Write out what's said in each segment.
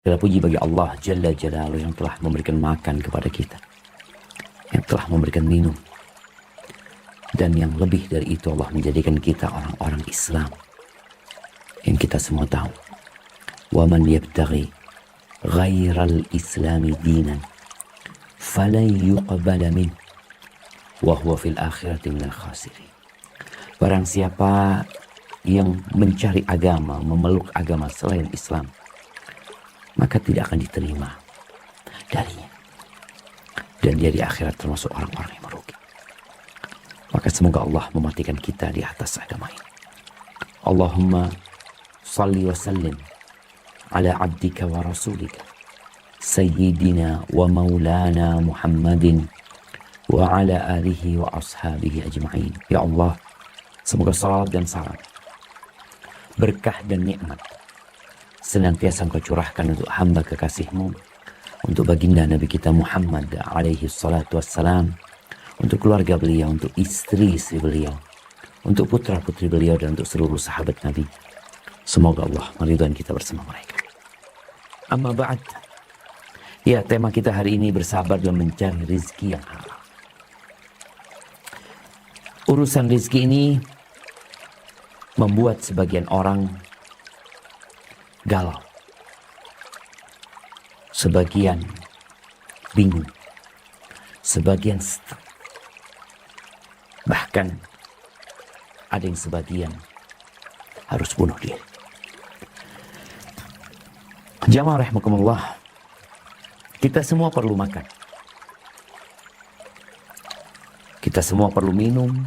Segala puji bagi Allah Jalla Jalaluhu yang telah memberikan makan kepada kita, yang telah memberikan minum, dan yang lebih dari itu Allah menjadikan kita orang-orang Islam yang kita semua tahu. Wa man yabtaghi ghairal islami dinan falan yuqbala min wa huwa fil akhirati minal khasirin. Barang siapa yang mencari agama, memeluk agama selain Islam, maka tidak akan diterima darinya, dan dia di akhirat termasuk orang-orang yang merugi. Maka semoga Allah mematikan kita di atas agama ini. Allahumma salli wa sallim ala abdika wa rasulika sayyidina wa maulana Muhammadin wa ala alihi wa ashabihi ajma'in. Ya Allah, semoga salat dan salam, berkah dan nikmat senantiasa Engkau curahkan untuk hamba kekasih-Mu, untuk baginda Nabi kita Muhammad alaihi salatu wassalam, untuk keluarga beliau, untuk istri-istri beliau, untuk putra-putri beliau, dan untuk seluruh sahabat Nabi. Semoga Allah meridhai kita bersama mereka. Amma ba'd. Ya, tema kita hari ini bersabar dalam mencari rezeki yang halal. Urusan rezeki ini membuat sebagian orang galau, sebagian bingung, sebagian stuck, bahkan ada yang sebagian harus bunuh diri. Jamaah rahimakumullah, kita semua perlu makan, kita semua perlu minum,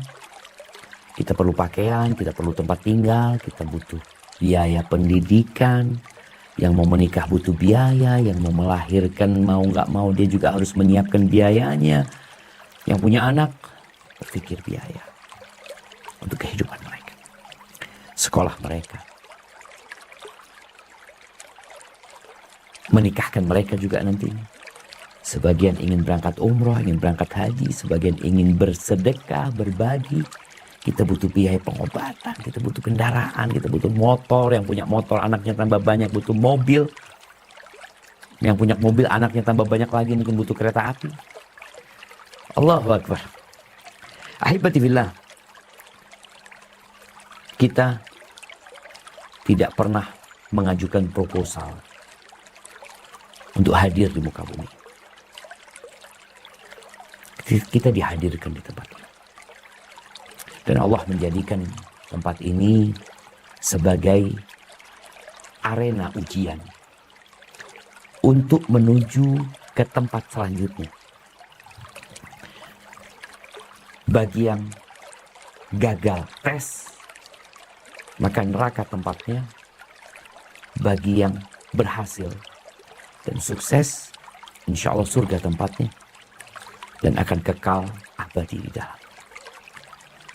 kita perlu pakaian, kita perlu tempat tinggal, kita butuh biaya pendidikan. Yang mau menikah butuh biaya, yang mau melahirkan mau nggak mau dia juga harus menyiapkan biayanya. Yang punya anak berpikir biaya untuk kehidupan mereka, sekolah mereka, menikahkan mereka juga nantinya. Sebagian ingin berangkat umroh, ingin berangkat haji, sebagian ingin bersedekah, berbagi. Kita butuh biaya pengobatan, kita butuh kendaraan, kita butuh motor. Yang punya motor anaknya tambah banyak, butuh mobil. Yang punya mobil anaknya tambah banyak lagi, mungkin butuh kereta api. Allahu Akbar. Ahibati fillah, kita tidak pernah mengajukan proposal untuk hadir di muka bumi. Kita dihadirkan di tempat ini. Dan Allah menjadikan tempat ini sebagai arena ujian untuk menuju ke tempat selanjutnya. Bagi yang gagal tes, maka neraka tempatnya. Bagi yang berhasil dan sukses, insya Allah surga tempatnya, dan akan kekal abadi di dalam.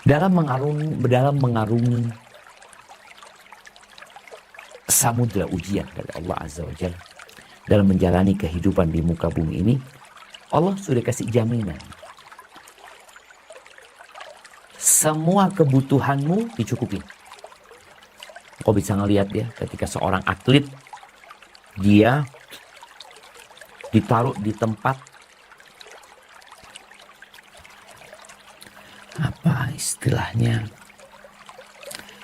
Dalam mengarungi samudra ujian dari Allah Azza wa Jalla, dalam menjalani kehidupan di muka bumi ini, Allah sudah kasih jaminan. Semua kebutuhanmu dicukupi. Kau bisa ngelihat ya, ketika seorang atlet, dia ditaruh di tempat, apa istilahnya,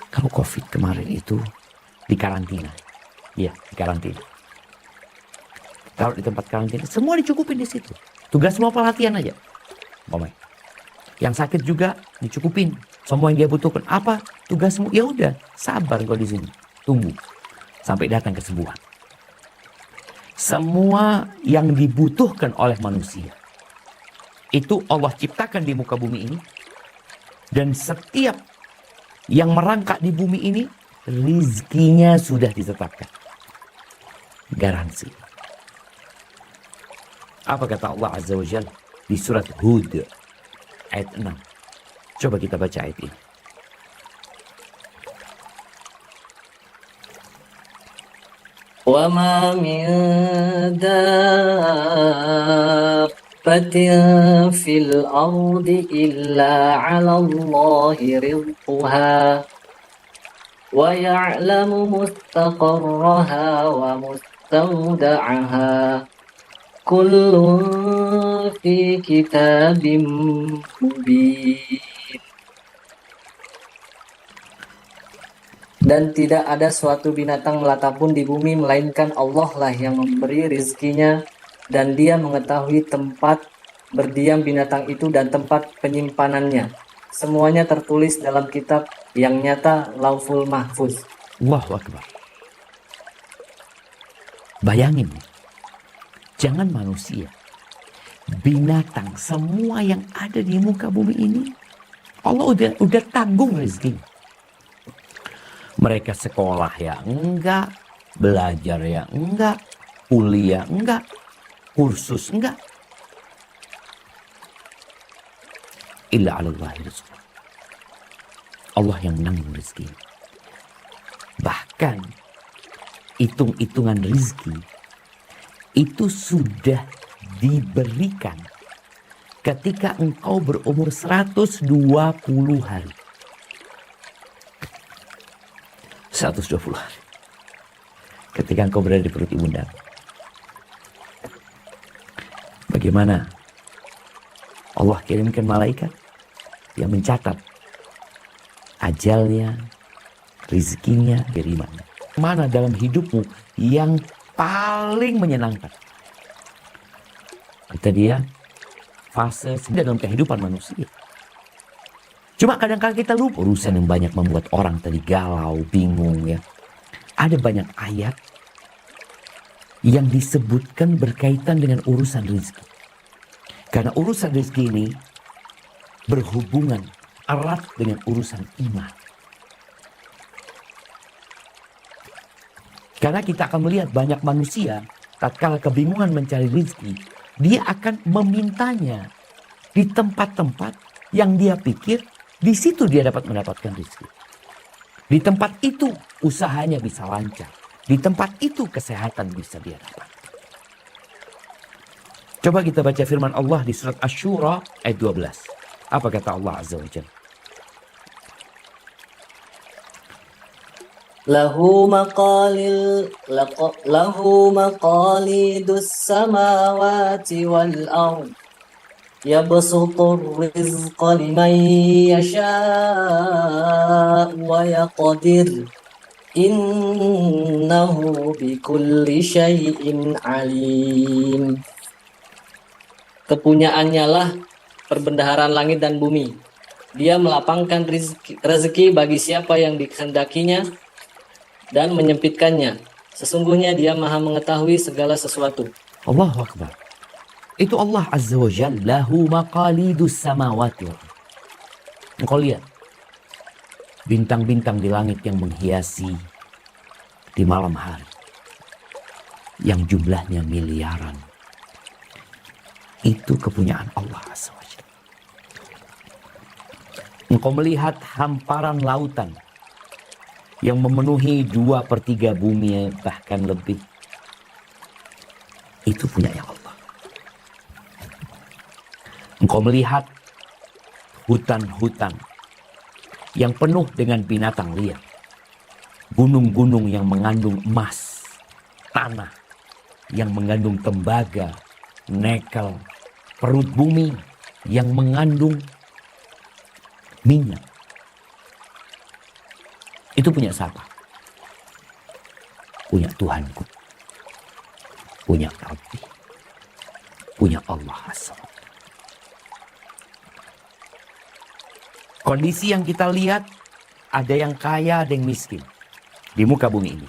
kalau COVID kemarin itu di karantina. Iya, di karantina. Taruh di tempat karantina, semua dicukupin di situ. Tugas semua pelatihan aja. Yang sakit juga dicukupin. Semua yang dia butuhkan. Apa tugasmu? Ya udah, sabar kau di sini. Tunggu sampai datang kesembuhan. Semua yang dibutuhkan oleh manusia itu Allah ciptakan di muka bumi ini. Dan setiap yang merangkak di bumi ini, rizkinya sudah ditetapkan. Garansi. Apa kata Allah Azza wa Jalla di surat Hud ayat 6? Coba kita baca ayat ini. وَمَا مِن دَابَّةٍ فِي الْأَرْضِ إِلَّا عَلَى اللَّهِ رِزْقُهَا وَيَعْلَمُ مُسْتَقَرَّهَا مستودعها كل في كتاب مبين. Dan tidak ada suatu binatang melata pun di bumi, melainkan Allah lah yang memberi rizkinya, dan Dia mengetahui tempat berdiam binatang itu dan tempat penyimpanannya. Semuanya tertulis dalam kitab yang nyata, Lauhul Mahfuz. Allahu Akbar. Bayangin, jangan manusia, binatang, semua yang ada di muka bumi ini, Allah udah tanggung rezekinya. Mereka sekolah ya enggak, belajar ya enggak, kuliah enggak, kursus enggak. Illa 'alallahi rizquh. Allah yang menanggung rezeki. Bahkan hitung-hitungan rezeki itu sudah diberikan ketika engkau berumur 120 hari. 120 hari. Ketika engkau berada di perut ibunda. Bagaimana Allah kirimkan malaikat yang mencatat ajalnya, rezekinya, kirimannya. Mana dalam hidupmu yang paling menyenangkan? Kata dia, fase dalam kehidupan manusia. Cuma kadang-kadang kita lupa urusan yang banyak membuat orang tadi galau, bingung ya. Ada banyak ayat yang disebutkan berkaitan dengan urusan rezeki. Karena urusan rezeki ini berhubungan erat dengan urusan iman. Karena kita akan melihat banyak manusia tatkala kebingungan mencari rezeki, dia akan memintanya di tempat-tempat yang dia pikir di situ dia dapat mendapatkan rezeki. Di tempat itu usahanya bisa lancar. Di tempat itu kesehatan bisa dia dapat. Coba kita baca firman Allah di surat Asy-Syura ayat 12. Apa kata Allah Azza wa Jalla? Lahu maqalidus samawati wal ardh yabsutur rizqa liman yasha'u wa yaqdir innahu bikulli syai'in alim. Kepunyaannya lah perbendaharaan langit dan bumi. Dia melapangkan rezeki bagi siapa yang dikehendakinya dan menyempitkannya. Sesungguhnya dia maha mengetahui segala sesuatu. Allahu Akbar. Itu Allah Azza wa Jalla, lahu maqalidus samawati. Engkau lihat bintang-bintang di langit yang menghiasi di malam hari, yang jumlahnya miliaran. Itu kepunyaan Allah Azza wa Jalla. Engkau melihat hamparan lautan yang memenuhi 2/3 bumi, bahkan lebih. Itu punyanya Allah. Engkau melihat hutan-hutan yang penuh dengan binatang liar. Gunung-gunung yang mengandung emas. Tanah yang mengandung tembaga, nikel. Perut bumi yang mengandung minyak. Itu punya siapa? Punya Tuhanku. Punya Rabbi. Punya Allah Azza wa Jalla. Kondisi yang kita lihat, ada yang kaya, ada yang miskin di muka bumi ini.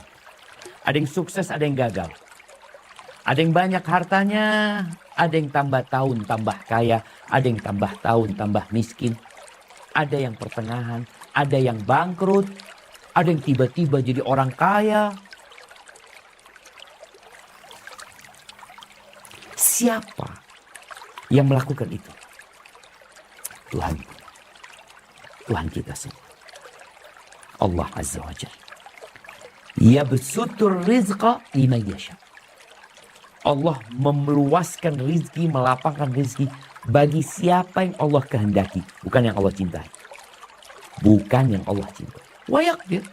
Ada yang sukses, ada yang gagal. Ada yang banyak hartanya, ada yang tambah tahun tambah kaya, ada yang tambah tahun tambah miskin. Ada yang pertengahan, ada yang bangkrut, ada yang tiba-tiba jadi orang kaya. Siapa yang melakukan itu? Tuhan. Tuhan kita semua. Allah Azza wa Jalla. Yabsutur rizqa liman yasha. Allah memeluaskan rizki, melapangkan rizki bagi siapa yang Allah kehendaki. Bukan yang Allah cintai. Bukan yang Allah cintai. Wa yaqdir.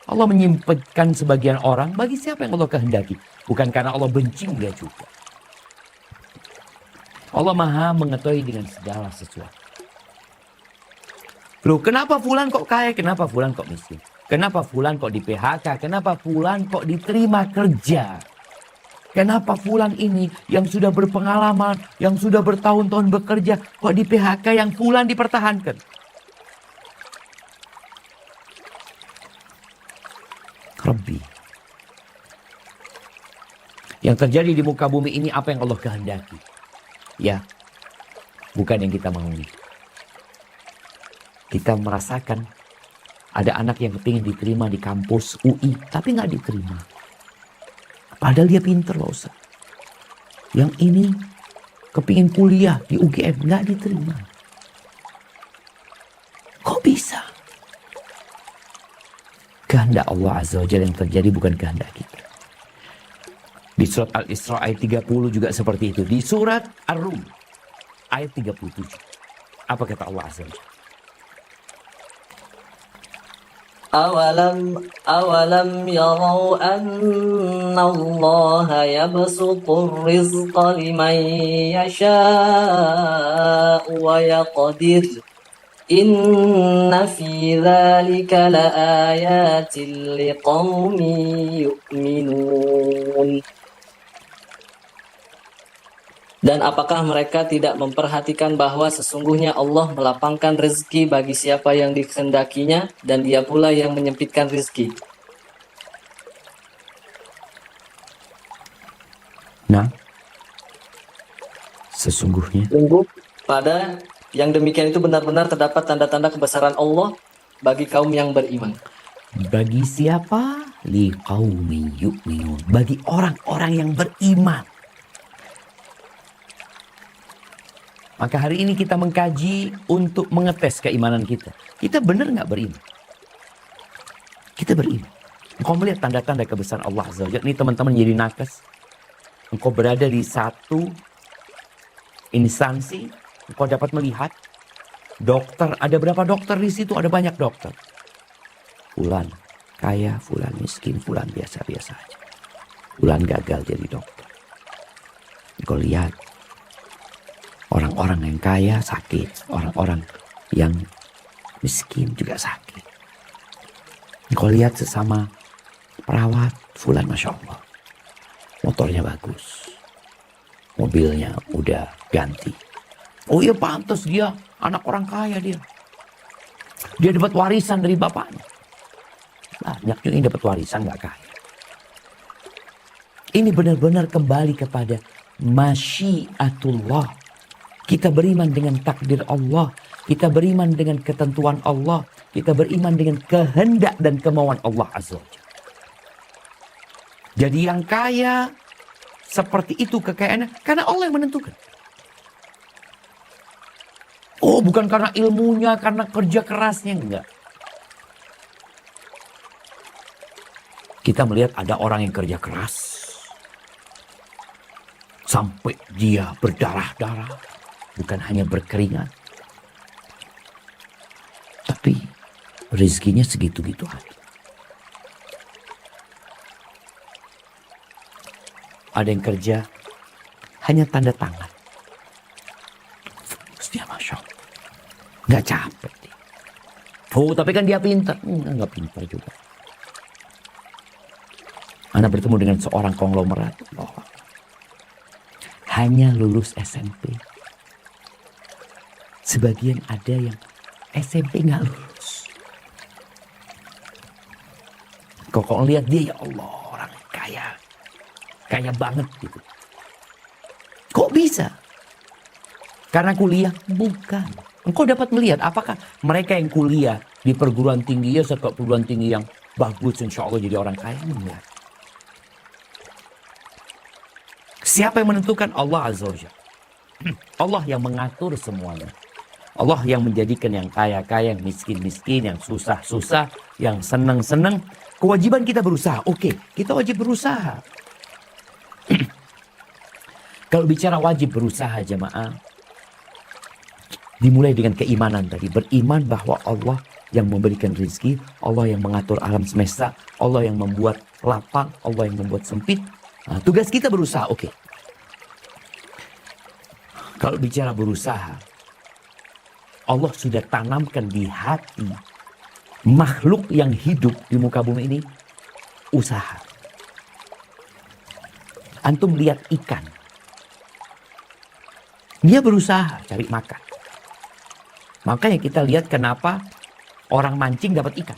Allah menyempitkan sebagian orang bagi siapa yang Allah kehendaki. Bukan karena Allah benci, enggak juga. Allah maha mengetahui dengan segala sesuatu. Loh, kenapa fulan kok kaya? Kenapa fulan kok miskin? Kenapa fulan kok di PHK? Kenapa fulan kok diterima kerja? Kenapa fulan ini yang sudah berpengalaman, yang sudah bertahun-tahun bekerja, kok di PHK yang fulan dipertahankan? Rabbi. Yang terjadi di muka bumi ini apa yang Allah kehendaki. Ya, bukan yang kita mau. Kita merasakan ada anak yang kepingin diterima di kampus UI, tapi nggak diterima. Padahal dia pinter loh Ustaz. Yang ini kepingin kuliah di UGM, nggak diterima. Kok bisa? Kehendak Allah Azza wa Jalla yang terjadi, bukan kehendak kita. Di surat Al-Isra ayat 30 juga seperti itu. Di surat Ar-Rum ayat 37. Apa kata Allah Azza wa Jalla? أولم يروا أن الله يبسط الرزق لمن يشاء ويقدر إن في ذلك لآيات لقوم يؤمنون. Dan apakah mereka tidak memperhatikan bahwa sesungguhnya Allah melapangkan rezeki bagi siapa yang dikehendakinya, dan Dia pula yang menyempitkan rezeki. Nah, sesungguhnya Sungguh pada yang demikian itu benar-benar terdapat tanda-tanda kebesaran Allah bagi kaum yang beriman. bagi siapa? Liqaumin yu'minun. Bagi orang-orang yang beriman. Maka hari ini kita mengkaji untuk mengetes keimanan kita. Kita benar nggak beriman? Kita beriman. Engkau melihat tanda-tanda kebesaran Allah Azza wa Jalla. Ini teman-teman jadi nakes. Engkau berada di satu instansi. Engkau dapat melihat dokter. Ada berapa dokter di situ? Ada banyak dokter. Fulan kaya, fulan miskin, fulan biasa-biasa aja. Fulan gagal jadi dokter. Engkau lihat. Orang-orang yang kaya sakit. Orang-orang yang miskin juga sakit. Kau lihat sesama perawat, fulan Masya Allah. Motornya bagus. Mobilnya udah ganti. Oh iya pantas dia, anak orang kaya dia. Dia dapat warisan dari bapaknya. Banyak juga yang dapat warisan gak kaya. Ini benar-benar kembali kepada masyiatullah. Kita beriman dengan takdir Allah. Kita beriman dengan ketentuan Allah. Kita beriman dengan kehendak dan kemauan Allah Azza wa Jalla. Jadi yang kaya seperti itu kekayaannya karena Allah yang menentukan. Oh, bukan karena ilmunya, karena kerja kerasnya, enggak. Kita melihat ada orang yang kerja keras sampai dia berdarah-darah. Bukan hanya berkeringat. Tapi rezekinya segitu-gitu aja. Ada yang kerja hanya tanda tangan. Terus dia Masya Allah. Gak capek dia. Oh tapi kan dia pintar. Enggak pintar juga. Anak bertemu dengan seorang konglomerat. Oh, hanya lulus SMP. Sebagian ada yang SMP nggak lulus. Kok lihat dia, ya Allah, orang kaya. Kaya banget gitu. Kok bisa? Karena kuliah? Bukan. Engkau dapat melihat apakah mereka yang kuliah di perguruan tinggi, ya sekolah perguruan tinggi yang bagus, insya Allah jadi orang kaya? Enggak. Siapa yang menentukan? Allah Azza wa Jalla. Allah yang mengatur semuanya. Allah yang menjadikan yang kaya-kaya, yang miskin-miskin, yang susah-susah, yang senang-senang. Kewajiban kita berusaha. Oke, kita wajib berusaha. Kalau bicara wajib berusaha jamaah, dimulai dengan keimanan tadi. Beriman bahwa Allah yang memberikan rezeki, Allah yang mengatur alam semesta, Allah yang membuat lapang, Allah yang membuat sempit, Nah, tugas kita berusaha, oke. Kalau bicara berusaha, Allah sudah tanamkan di hati makhluk yang hidup di muka bumi ini usaha. Antum lihat ikan. Dia berusaha cari makan. Makanya kita lihat kenapa orang mancing dapat ikan.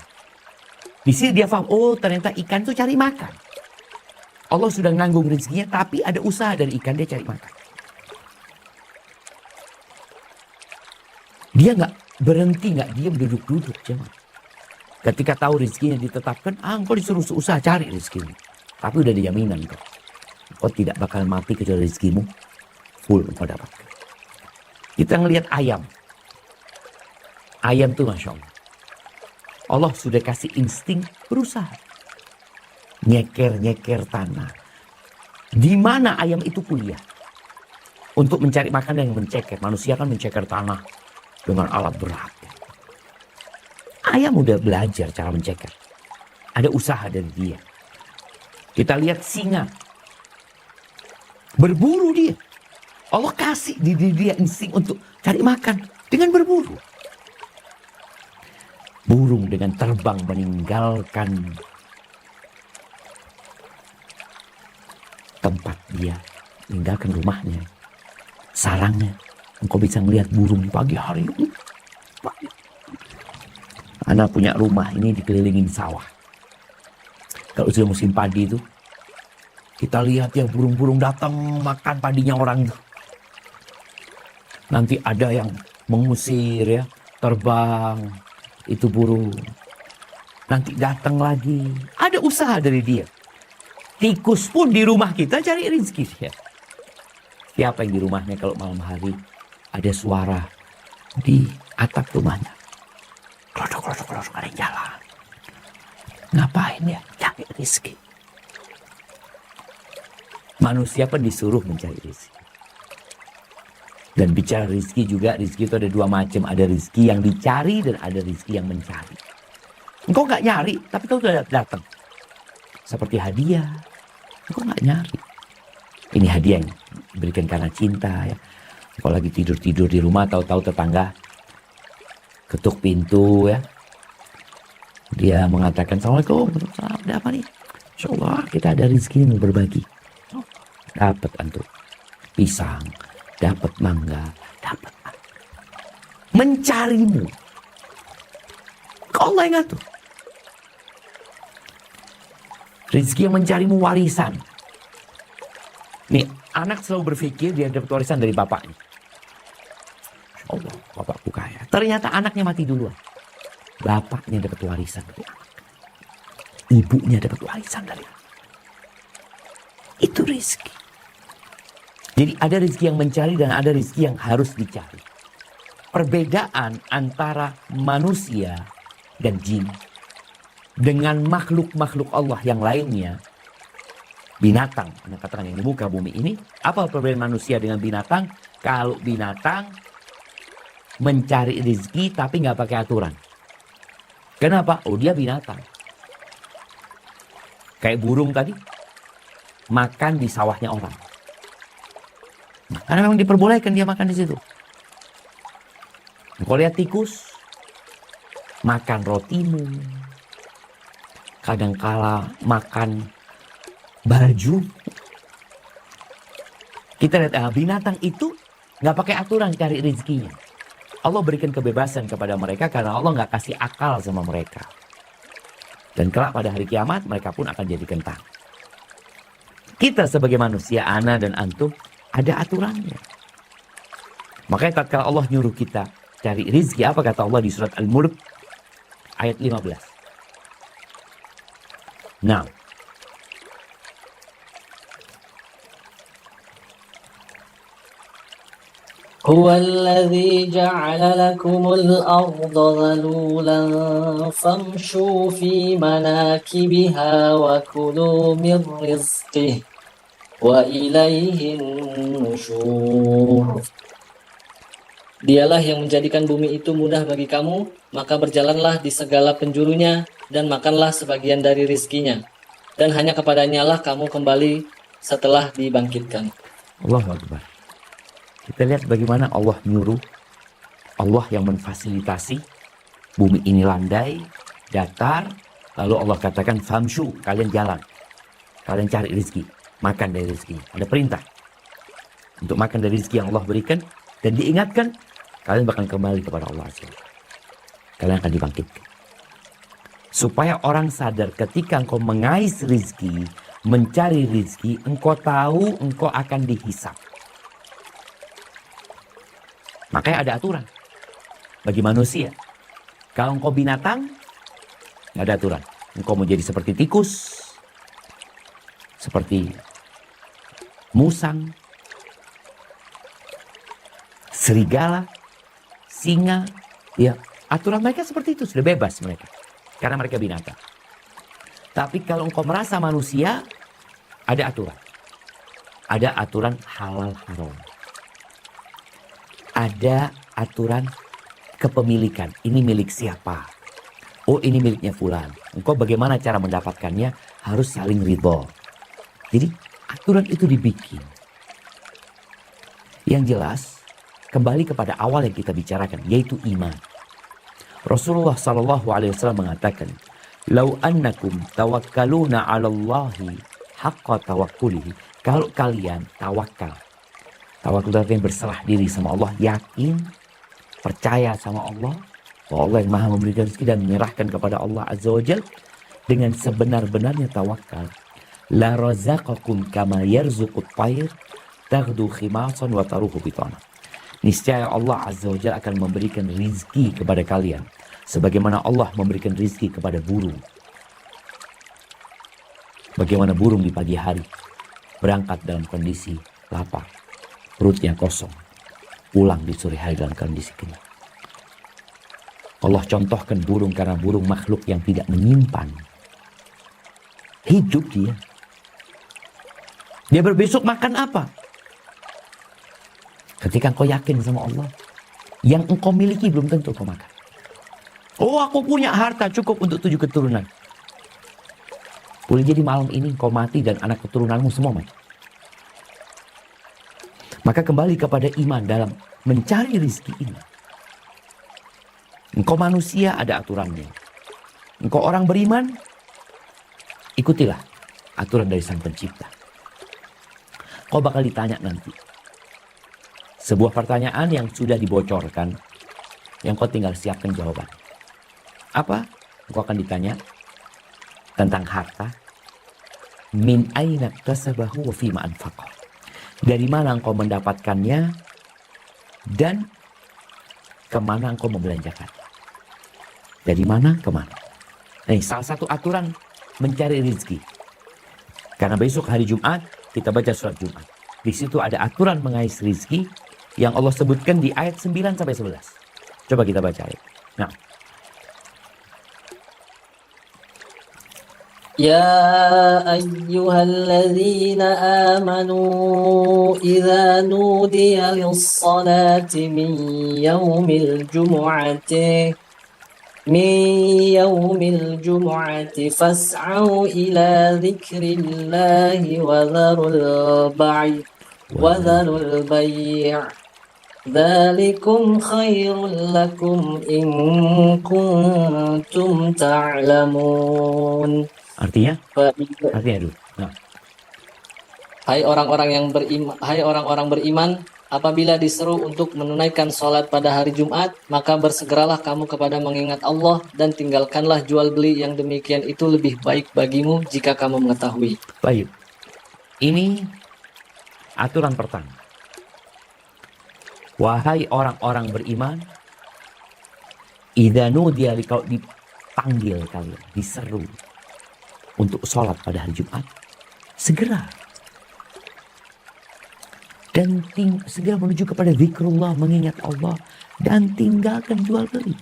Di sini dia paham, oh ternyata ikan itu cari makan. Allah sudah nanggung rezekinya, tapi ada usaha dari ikan, dia cari makan. Dia nggak berhenti, nggak diam duduk-duduk. Ketika tahu rezekinya ditetapkan, engkau disuruh usaha cari rezekimu. Tapi udah dijaminan kok. Kau tidak bakal mati kecuali rezekimu full kau dapatkan. Kita ngelihat ayam. Ayam tuh Masya Allah. Allah sudah kasih insting berusaha. Nyeker-nyeker tanah. Di mana ayam itu kuliah? Untuk mencari makanan yang menceker. Manusia kan menceker tanah dengan alat berat. Ayam udah belajar cara menceker. Ada usaha dari dia. Kita lihat singa. Berburu dia. Allah kasih di dia insting untuk cari makan dengan berburu. Burung dengan terbang meninggalkan tempat dia, meninggalkan rumahnya, sarangnya. Engkau bisa melihat burung di pagi hari. Anak punya rumah ini dikelilingin sawah. Kalau sudah musim padi itu, kita lihat ya burung-burung datang makan padinya orang itu. Nanti ada yang mengusir ya, terbang. Itu burung. Nanti datang lagi. Ada usaha dari dia. Tikus pun di rumah kita cari rezeki dia. Siapa yang di rumahnya kalau malam hari ada suara di atap rumahnya. Klodok-klodok ada yang jalan. Ngapain ya? Cari rezeki. Manusia pun disuruh mencari rezeki. Dan bicara rezeki juga, rezeki itu ada dua macam. Ada rezeki yang dicari dan ada rezeki yang mencari. Engkau nggak nyari, tapi kau sudah datang. Seperti hadiah. Engkau nggak nyari. Ini hadiah yang diberikan karena cinta ya. Engkau lagi tidur-tidur di rumah, tahu-tahu tetangga ketuk pintu ya. Dia mengatakan, Assalamualaikum. Ada apa nih? Insya Allah kita ada rezeki yang berbagi. Dapat antum pisang. Dapat mangga, dapat mencarimu. Kau Allah yang ngatur. Rezeki yang mencarimu warisan. Nih, anak selalu berpikir dia dapat warisan dari bapaknya. Allah, bapakku kaya. Ternyata anaknya mati duluan. Bapaknya dapat warisan dari anak. Ibunya dapat warisan dari anak. Itu rezeki. Jadi ada rezeki yang mencari dan ada rezeki yang harus dicari. Perbedaan antara manusia dan jin dengan makhluk-makhluk Allah yang lainnya, binatang, katakan yang di muka bumi ini, apa perbedaan manusia dengan binatang? Kalau binatang mencari rezeki tapi nggak pakai aturan. Kenapa? Oh dia binatang. Kayak burung tadi, makan di sawahnya orang. Karena memang diperbolehkan dia makan di situ. Kau lihat tikus, makan rotimu. Kadangkala makan baju. Kita lihat binatang itu nggak pakai aturan cari rezekinya. Allah berikan kebebasan kepada mereka karena Allah nggak kasih akal sama mereka. Dan kelak pada hari kiamat mereka pun akan jadi kentang. Kita sebagai manusia, ana dan antum, ada aturannya. Makanya tatkala Allah nyuruh kita cari rizki, apa kata Allah di surat Al-Mulk ayat 15. Nah, هو الذي جعل لكم الأرض ذلولا فامشوا في مناكبها وكلوا من رزقه وإليه النشور. Dialah yang menjadikan bumi itu mudah bagi kamu, maka berjalanlah di segala penjurunya dan makanlah sebagian dari rizkinya. Dan hanya kepadanya lah kamu kembali setelah dibangkitkan. Allahu Akbar. Kita lihat bagaimana Allah nyuruh, Allah yang memfasilitasi bumi ini landai, datar, lalu Allah katakan famshu, kalian jalan, kalian cari rezeki, makan dari rezeki. Ada perintah untuk makan dari rezeki yang Allah berikan, dan diingatkan kalian bakal kembali kepada Allah Azza wa Jalla. Kalian akan dibangkitkan. Supaya orang sadar ketika engkau mengais rezeki, mencari rezeki, engkau tahu engkau akan dihisap. Makanya ada aturan bagi manusia. Kalau engkau binatang, nggak ada aturan. Engkau mau jadi seperti tikus, seperti musang, serigala, singa, ya aturan mereka seperti itu, sudah bebas mereka. Karena mereka binatang. Tapi kalau engkau merasa manusia, ada aturan. Ada aturan halal haram. Ada aturan kepemilikan. Ini milik siapa? Oh, ini miliknya fulan. Engkau bagaimana cara mendapatkannya? Harus saling ridho. Jadi aturan itu dibikin. Yang jelas, kembali kepada awal yang kita bicarakan, yaitu iman. Rasulullah SAW mengatakan, "Lau annakum tawakkaluna 'ala Allahi haqqa tawakkulihi." Kalau kalian tawakal, tawakal artinya berserah diri sama Allah, yakin, percaya sama Allah, bahwa Allah yang maha memberikan rezeki dan menyerahkan kepada Allah Azza wa Jalla dengan sebenar-benarnya tawakal, la razaqakum kama yarzuqut tayr taghdu khimasan wa taruhu bitana. Niscaya Allah Azza wa Jalla akan memberikan rizki kepada kalian sebagaimana Allah memberikan rizki kepada burung. Bagaimana burung di pagi hari berangkat dalam kondisi lapar, perutnya kosong, pulang di sore hari dalam kondisi kenyang. Allah contohkan burung karena burung makhluk yang tidak menyimpan. Hidup dia. Dia berbesok makan apa? Ketika engkau yakin sama Allah, yang engkau miliki belum tentu engkau makan. Oh, aku punya harta cukup untuk 7 keturunan. Boleh jadi malam ini engkau mati dan anak keturunanmu semua mati. Maka kembali kepada iman dalam mencari rezeki ini. Engkau manusia, ada aturannya. Engkau orang beriman, ikutilah aturan dari Sang Pencipta. Kau bakal ditanya nanti. Sebuah pertanyaan yang sudah dibocorkan, yang kau tinggal siapkan jawaban. Apa? Kau akan ditanya tentang harta. Min aina kasabahu wa fima anfaqah. Dari mana engkau mendapatkannya dan kemana engkau membelanjakan. Dari mana kemana. Nah, salah satu aturan mencari rezeki. Karena besok hari Jumat kita baca surat Jumat. Di situ ada aturan mengais rezeki yang Allah sebutkan di ayat 9 sampai 11. Coba kita baca ayat. Nah. Ya ayyuhalladzina amanu idza nudiya lis-salati min yaumil jumu'ati fas'au ila dzikrillahi wa dharul bai' Dzalikum khairul lakum in kuntum ta'lamun. Artinya dulu. Nah. Hai orang-orang beriman, apabila diseru untuk menunaikan sholat pada hari Jumat, maka bersegeralah kamu kepada mengingat Allah dan tinggalkanlah jual beli, yang demikian itu lebih baik bagimu jika kamu mengetahui. Baik. Ini aturan pertama. Wahai orang-orang beriman, idza nudiya, kalau dipanggil kalian, diseru untuk sholat pada hari Jumat, segera. Dan segera menuju kepada zikrullah, mengingat Allah, dan tinggalkan jual beli.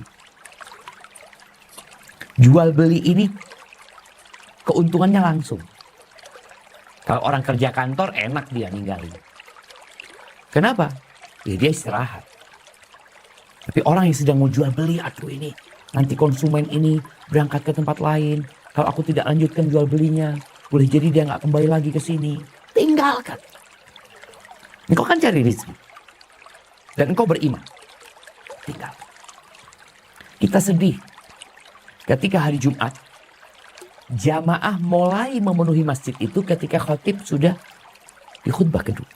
Jual beli ini keuntungannya langsung. Kalau orang kerja kantor enak dia ninggalin. Kenapa? Ya dia istirahat. Tapi orang yang sedang mau jual beli, aduh ini nanti konsumen ini berangkat ke tempat lain. Kalau aku tidak lanjutkan jual belinya, boleh jadi dia nggak kembali lagi ke sini. tinggalkan. Engkau kan cari rezeki. Dan engkau beriman. Tinggalkan. Kita sedih ketika hari Jumat, jamaah mulai memenuhi masjid itu ketika khatib sudah di khutbah kedua.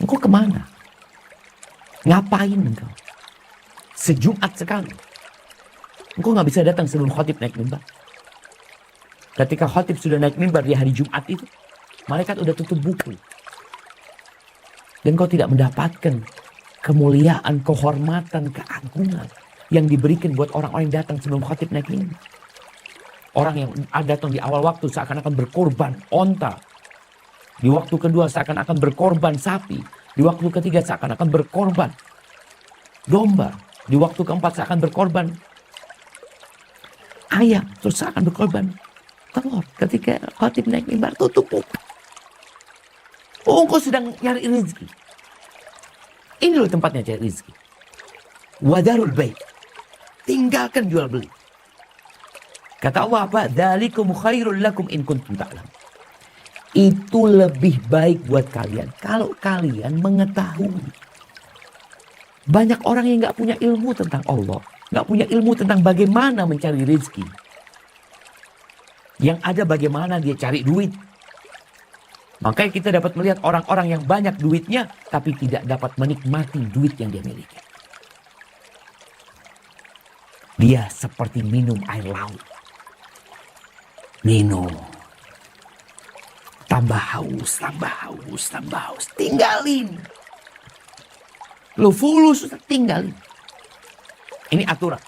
Engkau kemana? Ngapain engkau? Sejumat sekali. Engkau nggak bisa datang sebelum khatib naik mimbar. Ketika khatib sudah naik mimbar di hari Jumat itu, malaikat udah tutup buku. Dan kau tidak mendapatkan kemuliaan, kehormatan, keagungan yang diberikan buat orang-orang yang datang sebelum khatib naik mimbar. Orang yang datang di awal waktu seakan-akan berkorban onta. Di waktu kedua seakan-akan berkorban sapi. Di waktu ketiga seakan-akan berkorban domba. Di waktu keempat seakan berkorban ayam. Terus seakan berkorban telur. Ketika khatib naik mimbar tutup buku. Oh, engkau sedang nyari rezeki. Ini loh tempatnya cari rezeki. Wadarul bait. Tinggalkan jual beli. Kata Allah apa? Dzalikum khairul lakum in kuntum ta'lamun. Itu lebih baik buat kalian kalau kalian mengetahui. Banyak orang yang nggak punya ilmu tentang Allah, nggak punya ilmu tentang bagaimana mencari rezeki. Yang ada bagaimana dia cari duit. Makanya kita dapat melihat orang-orang yang banyak duitnya, tapi tidak dapat menikmati duit yang dia miliki. Dia seperti minum air laut. Minum. Tambah haus, tambah haus, tambah haus. Tinggalin. Lo fulus, tinggalin. Ini aturan.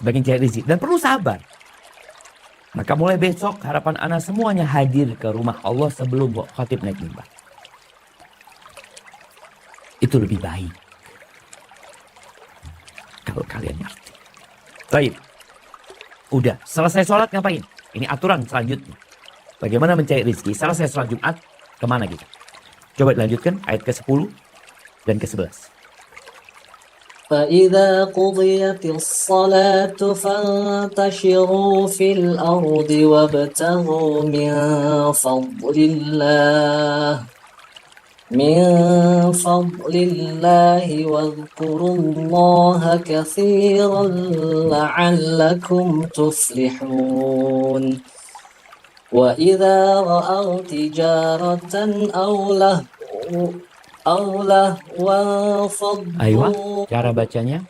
Bagi cari rezeki. Dan perlu sabar. Maka mulai besok harapan anak semuanya hadir ke rumah Allah sebelum khatib naik mimbar. Itu lebih baik. Kalau kalian ngerti. Baik. Udah, selesai sholat ngapain? Ini aturan selanjutnya. Bagaimana mencari rezeki? Selesai sholat Jumat, kemana kita? Coba dilanjutkan ayat ke-10 dan ke-11. فإذا قضيت الصلاة فانتشروا في الأرض وابتغوا من فضل الله واذكروا الله كثيرا لعلكم تفلحون وإذا رأوا تجارة أو لهوا فضوا. Aywa, cara bacanya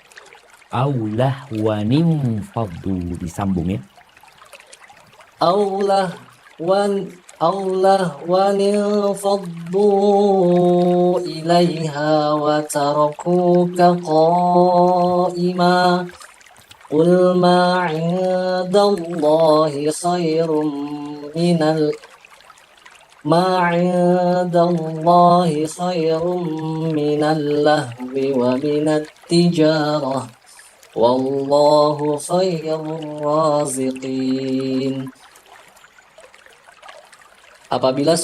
aulah wanim faddu, disambung ya. أو لهوا فضوا إليها وتركوك قائما قل ما عند الله خير من اللهو ومن التجارة والله خير الرازقين. Apabila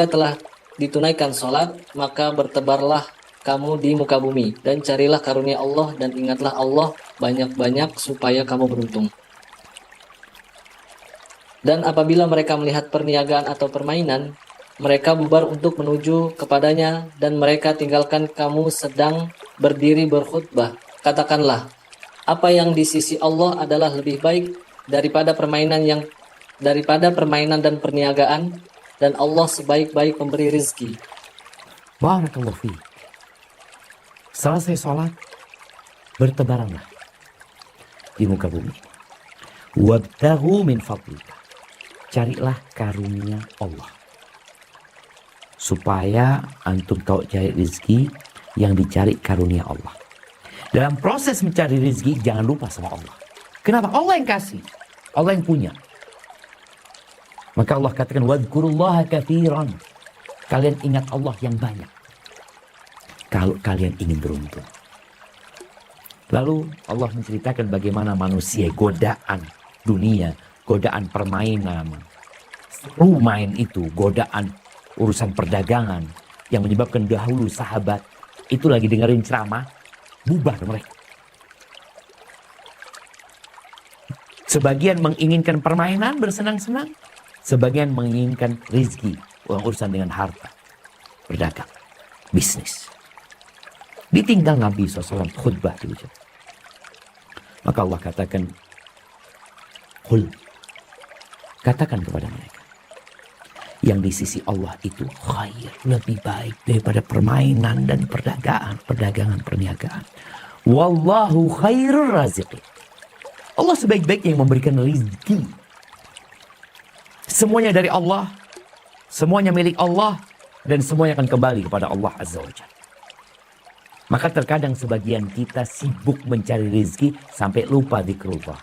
telah ditunaikan sholat, maka bertebarlah kamu di muka bumi dan carilah karunia Allah dan ingatlah Allah banyak-banyak supaya kamu beruntung. Dan apabila mereka melihat perniagaan atau permainan, mereka bubar untuk menuju kepadanya dan mereka tinggalkan kamu sedang berdiri berkhutbah. Katakanlah, apa yang di sisi Allah adalah lebih baik daripada permainan dan perniagaan, dan Allah sebaik-baik pemberi rezeki. Barakallahu fiik. Selesai sholat, bertebaranlah di muka bumi. Wabtaghu min fadlika. Carilah karunia Allah. Supaya antum tahu cari rezeki yang dicari karunia Allah. Dalam proses mencari rezeki jangan lupa sama Allah. Kenapa? Allah yang kasih. Allah yang punya. Maka Allah katakan wadhkurullaha katsiran. Kalian ingat Allah yang banyak. Kalau kalian ingin beruntung. Lalu Allah menceritakan bagaimana manusia godaan dunia, godaan permainan, seru main itu, godaan urusan perdagangan yang menyebabkan dahulu sahabat itu lagi dengerin ceramah, bubar mereka. Sebagian menginginkan permainan bersenang-senang, Sebagian menginginkan rizki, urusan dengan harta, berdagang, bisnis. Ditinggal Nabi SAW khutbah di ujung. Maka Allah katakan, Qul, katakan kepada mereka, yang di sisi Allah itu khair, lebih baik daripada permainan dan perdagangan, perniagaan. Wallahu khairur raziqin. Allah sebaik-baiknya yang memberikan rezeki. Semuanya dari Allah, semuanya milik Allah, dan semuanya akan kembali kepada Allah Azza wa Jalla. Maka terkadang sebagian kita sibuk mencari rezeki sampai lupa zikrullah.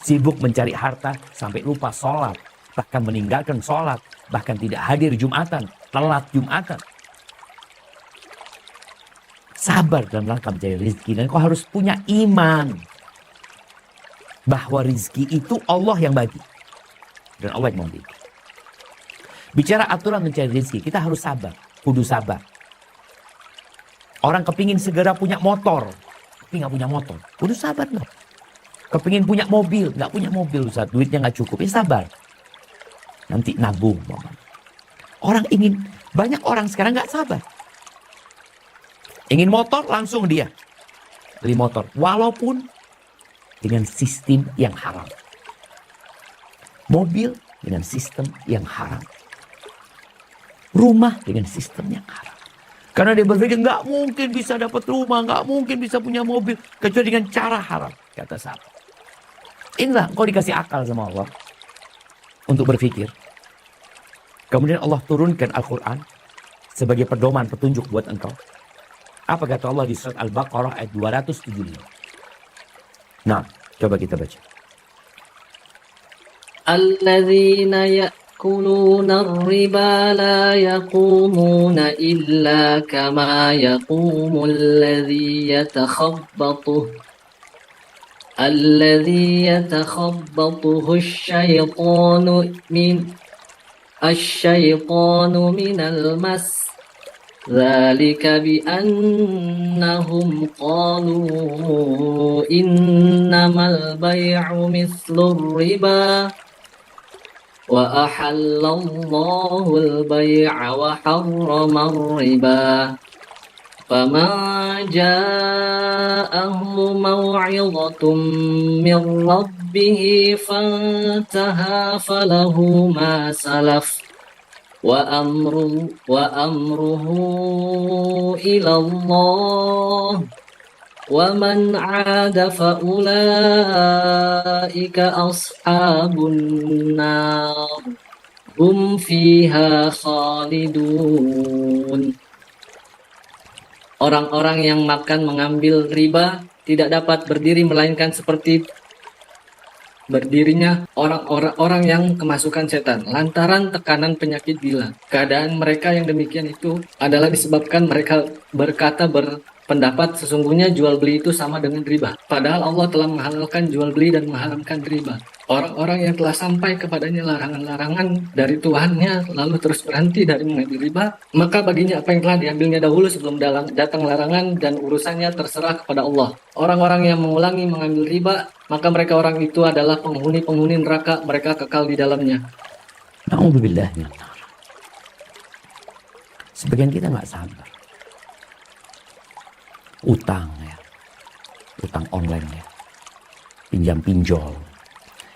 Sibuk mencari harta sampai lupa sholat. Bahkan meninggalkan sholat. Bahkan tidak hadir Jumatan. Telat Jumatan. Sabar dalam rangka mencari rezeki. Dan kau harus punya iman. Bahwa rezeki itu Allah yang bagi. Dan Allah yang memberi. Bicara aturan mencari rezeki. Kita harus sabar. Kudu sabar. Orang kepingin segera punya motor, tapi nggak punya motor. Udah sabar loh. Kepingin punya mobil, nggak punya mobil, Ustaz. Duitnya nggak cukup, ya sabar. Nanti nabung. Banyak orang sekarang nggak sabar. Ingin motor, langsung dia beli motor. Walaupun dengan sistem yang haram. Mobil dengan sistem yang haram. Rumah dengan sistem yang haram. Karena dia berpikir nggak mungkin bisa dapat rumah, nggak mungkin bisa punya mobil kecuali dengan cara haram, kata sahabat. Inilah engkau dikasih akal sama Allah untuk berpikir. Kemudian Allah turunkan Al-Quran sebagai pedoman petunjuk buat engkau. Apa kata Allah di surat Al-Baqarah ayat 275? Nah, coba kita baca. Alladzina يأكلون الربا لا يقومون إلا كما يقوم الذي يتخبطه الشيطان من المس ذلك بأنهم قالوا إنما البيع مثل الربا وأحل الله البيع وحرم الربا فمن جاءه موعظة من ربه فانتهى فله ما سلف وأمره إلى الله ومن عاد فأولئك أصحاب النار هم فيها خالدون. Orang-orang yang makan mengambil riba tidak dapat berdiri melainkan seperti berdirinya orang-orang yang kemasukan setan lantaran tekanan penyakit gila. Keadaan mereka yang demikian itu adalah disebabkan mereka berpendapat sesungguhnya jual beli itu sama dengan riba. Padahal Allah telah menghalalkan jual beli dan mengharamkan riba. Orang-orang yang telah sampai kepadanya larangan-larangan dari Tuhannya lalu terus berhenti dari mengambil riba, maka baginya apa yang telah diambilnya dahulu sebelum datang larangan dan urusannya terserah kepada Allah. Orang-orang yang mengulangi mengambil riba, maka mereka orang itu adalah penghuni-penghuni neraka, mereka kekal di dalamnya. Na'udzubillah. Sebagian kita nggak sabar. Utang ya. Utang online ya. Pinjam pinjol.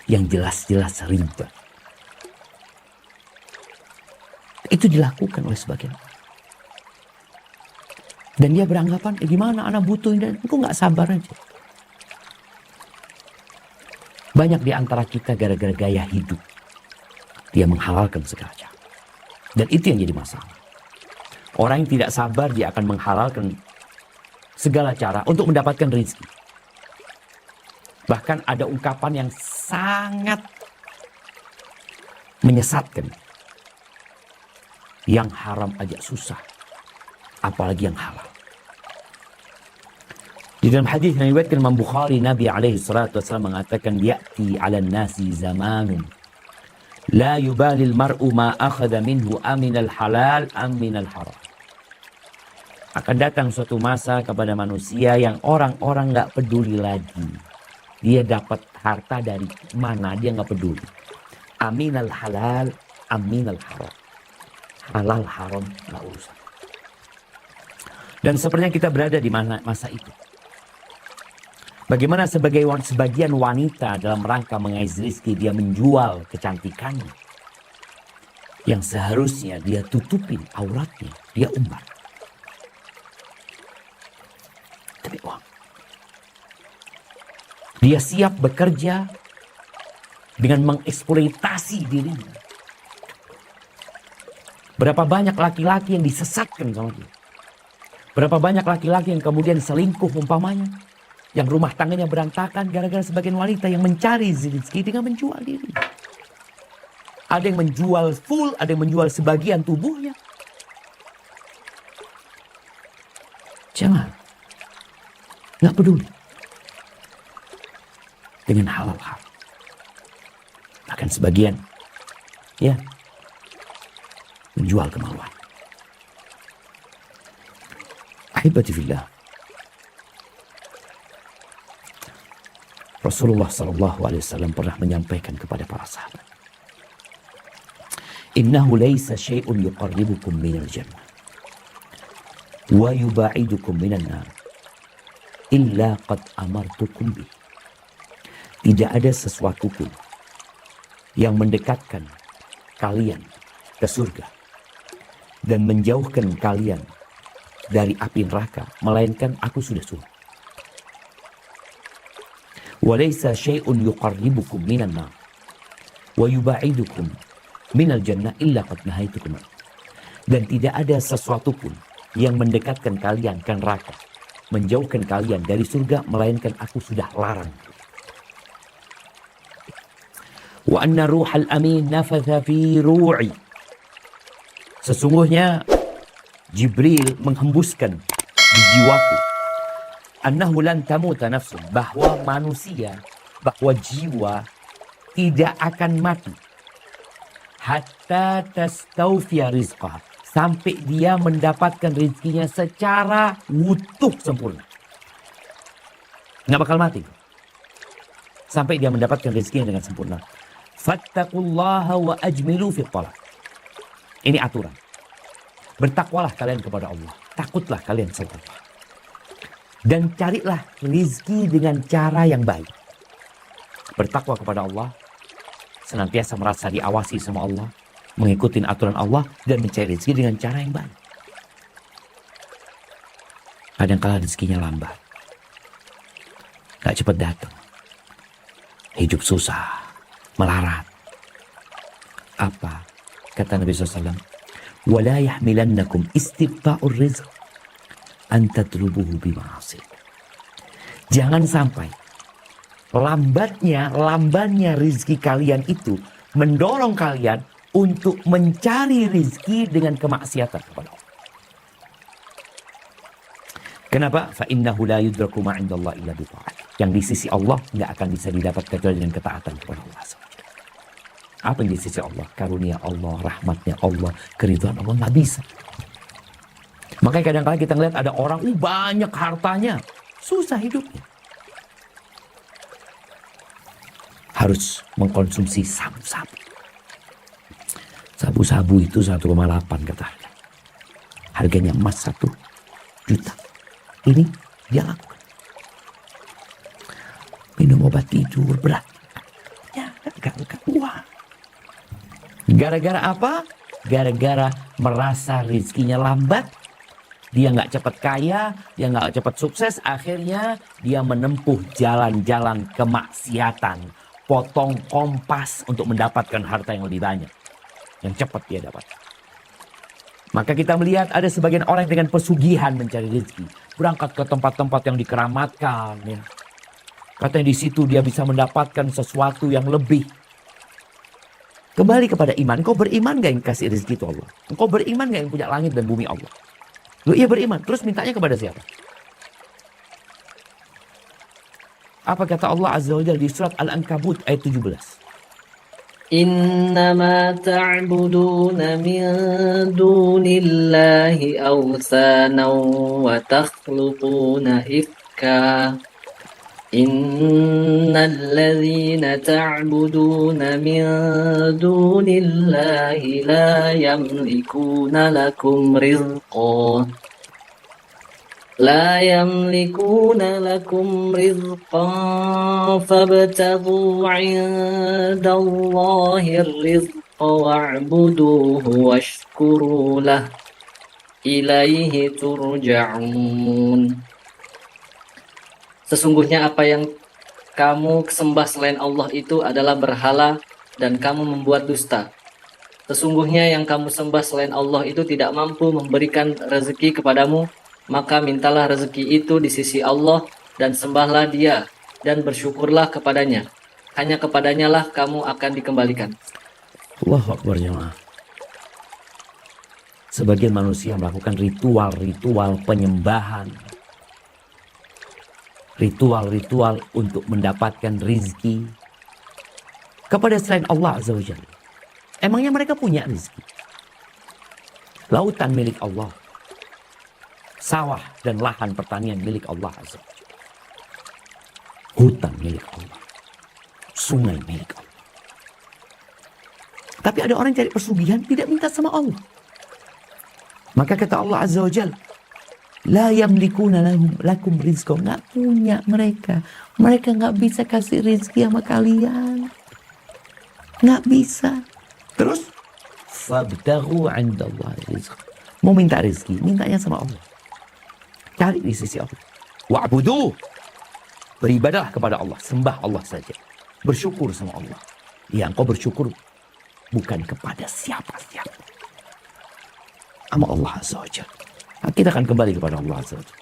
Yang jelas-jelas riba. Itu dilakukan oleh sebagian. Dan dia beranggapan, gimana anak butuh ini, aku nggak sabar aja. Banyak di antara kita gara-gara gaya hidup. Dia menghalalkan segala cara. Dan itu yang jadi masalah. Orang yang tidak sabar, dia akan menghalalkan segala cara untuk mendapatkan rezeki. Bahkan ada ungkapan yang sangat menyesatkan. Yang haram aja susah. Apalagi yang halal. Di dalam hadis yang diriwayatkan Imam Bukhari, Nabi alaihi salatu wasallam mengatakan, ya'ti 'alan nasi zamanun la yubali al-mar'u ma akhadha minhu aminal halal am minal haram. Akan datang suatu masa kepada manusia yang orang-orang enggak peduli lagi. Dia dapat harta dari mana, dia enggak peduli. Aminal halal aminal haram. Halal haram nggak urusan. Dan sepertinya kita berada di masa itu. Bagaimana sebagian wanita dalam rangka mengais rezeki dia menjual kecantikannya. Yang seharusnya dia tutupin auratnya, dia umbar. Demi uang. Dia siap bekerja dengan mengeksploitasi dirinya. Berapa banyak laki-laki yang disesatkan sama dia. Berapa banyak laki-laki yang kemudian selingkuh umpamanya. Yang rumah tangganya berantakan gara-gara sebagian wanita yang mencari rezeki dengan menjual diri. Ada yang menjual full, ada yang menjual sebagian tubuhnya. Jangan. Nggak peduli. Dengan halal haram. Bahkan sebagian, ya, menjual kemaluan. Ahibati fillah. Rasulullah SAW pernah menyampaikan kepada para sahabat. Innahu laysa syai'un yuqarribukum minal jannah. Wa yuba'idukum minan nar. Illa qad amartukum bih. Tidak ada sesuatu pun yang mendekatkan kalian ke surga. Dan menjauhkan kalian dari api neraka. Melainkan aku sudah suruh. Walaysa syai'un yuqarribukum minan nar wa yuba'idukum minal jannah illa qad nahaitukum. Dan tidak ada sesuatu pun yang mendekatkan kalian ke neraka, menjauhkan kalian dari surga, melainkan aku sudah larang. Wa anna ruhal amin nafatha fi ru'i. Sesungguhnya Jibril menghembuskan di jiwaku annahu lan tamuta nafsun, bahwa manusia, bahwa jiwa tidak akan mati hatta tastawfiya rizqah, sampai dia mendapatkan rezekinya secara utuh sempurna. Nggak bakal mati sampai dia mendapatkan rezekinya dengan sempurna. Fattaqullaha wa ajmilu fi talab. Ini aturan. Bertakwalah kalian kepada Allah, takutlah kalian sama Allah. Dan carilah rezeki dengan cara yang baik. Bertakwa kepada Allah, senantiasa merasa diawasi sama Allah, mengikuti aturan Allah, dan mencari rezeki dengan cara yang baik. Kadang-kala rezekinya lambat, gak cepat datang, hidup susah, melarat. Apa kata Nabi SAW? وَلَا يَحْمِلَنَّكُمْ إِسْتِبْطَاءُ الرِّزْقِ أَنْ تَطْلُبُهُ بِمَعَصِيَةٍ. Jangan sampai lambannya rezeki kalian itu mendorong kalian untuk mencari rezeki dengan kemaksiatan kepada Allah. Kenapa? فَإِنَّهُ لَا يُدْرَكُ مَا عِنْدَ اللَّهِ إِلَّا بِطَاعَةٍ. Yang di sisi Allah nggak akan bisa didapat kecuali dengan ketaatan kepada Allah. Apa yang di sisi Allah? Karunia Allah, rahmatnya Allah, keridhaan Allah, nggak bisa. Makanya kadang-kadang kita ngeliat ada orang banyak hartanya, susah hidupnya. Harus mengkonsumsi sabu-sabu. Sabu-sabu itu 1,8 kata harga. Harganya emas 1 juta. Ini dia lakukan. Minum obat tidur berat. Ya, gak uang. Gara-gara apa? Gara-gara merasa rezekinya lambat. Dia nggak cepat kaya, dia nggak cepat sukses. Akhirnya dia menempuh jalan-jalan kemaksiatan. Potong kompas untuk mendapatkan harta yang lebih banyak. Yang cepat dia dapat. Maka kita melihat ada sebagian orang dengan pesugihan mencari rezeki. Berangkat ke tempat-tempat yang dikeramatkan. Ya. Katanya di situ dia bisa mendapatkan sesuatu yang lebih. Kembali kepada iman. Engkau beriman gak yang kasih rezeki itu Allah? Engkau beriman gak yang punya langit dan bumi Allah? Lu iya beriman. Terus mintanya kepada siapa? Apa kata Allah Azza wa Jalla di surat Al-Ankabut ayat 17? Innama ta'buduna min dunillahi awthana wa takhluquna ifka Innalladzina ta'buduna min dunillahi la yamlikuna lakum rizqa لا يملكون لكم رزقا فابتغوا عند الله الرزق واعبدوه واشكروا له إليه ترجعون. Sesungguhnya apa yang kamu sembah selain Allah itu adalah berhala dan kamu membuat dusta. Sesungguhnya yang kamu sembah selain Allah itu tidak mampu memberikan rezeki kepadamu, maka mintalah rezeki itu di sisi Allah dan sembahlah Dia dan bersyukurlah kepadanya. Hanya kepadanya lah kamu akan dikembalikan. Allahu Akbar jemaah. Sebagian manusia melakukan ritual-ritual penyembahan, ritual-ritual untuk mendapatkan rizki kepada selain Allah Azza wa Jalla. Emangnya mereka punya rizki? Lautan milik Allah, sawah dan lahan pertanian milik Allah Azza wa Jalla, hutan milik Allah, sungai milik Allah. Tapi ada orang cari pesugihan tidak minta sama Allah. Maka kata Allah Azza wa Jalla, la yamlikuna lakum rizqa, nggak punya mereka. Mereka nggak bisa kasih rizki sama kalian, nggak bisa. Terus fabtaghu 'indallahi rizq, mau minta rizki, mintanya sama Allah, cari di sisi Allah. Wa'budu, beribadahlah kepada Allah, sembah Allah saja, bersyukur sama Allah. Ya, engkau bersyukur bukan kepada siapa-siapa, sama Allah Azza wa Jalla. Kita akan kembali kepada Allah Azza wa Jalla.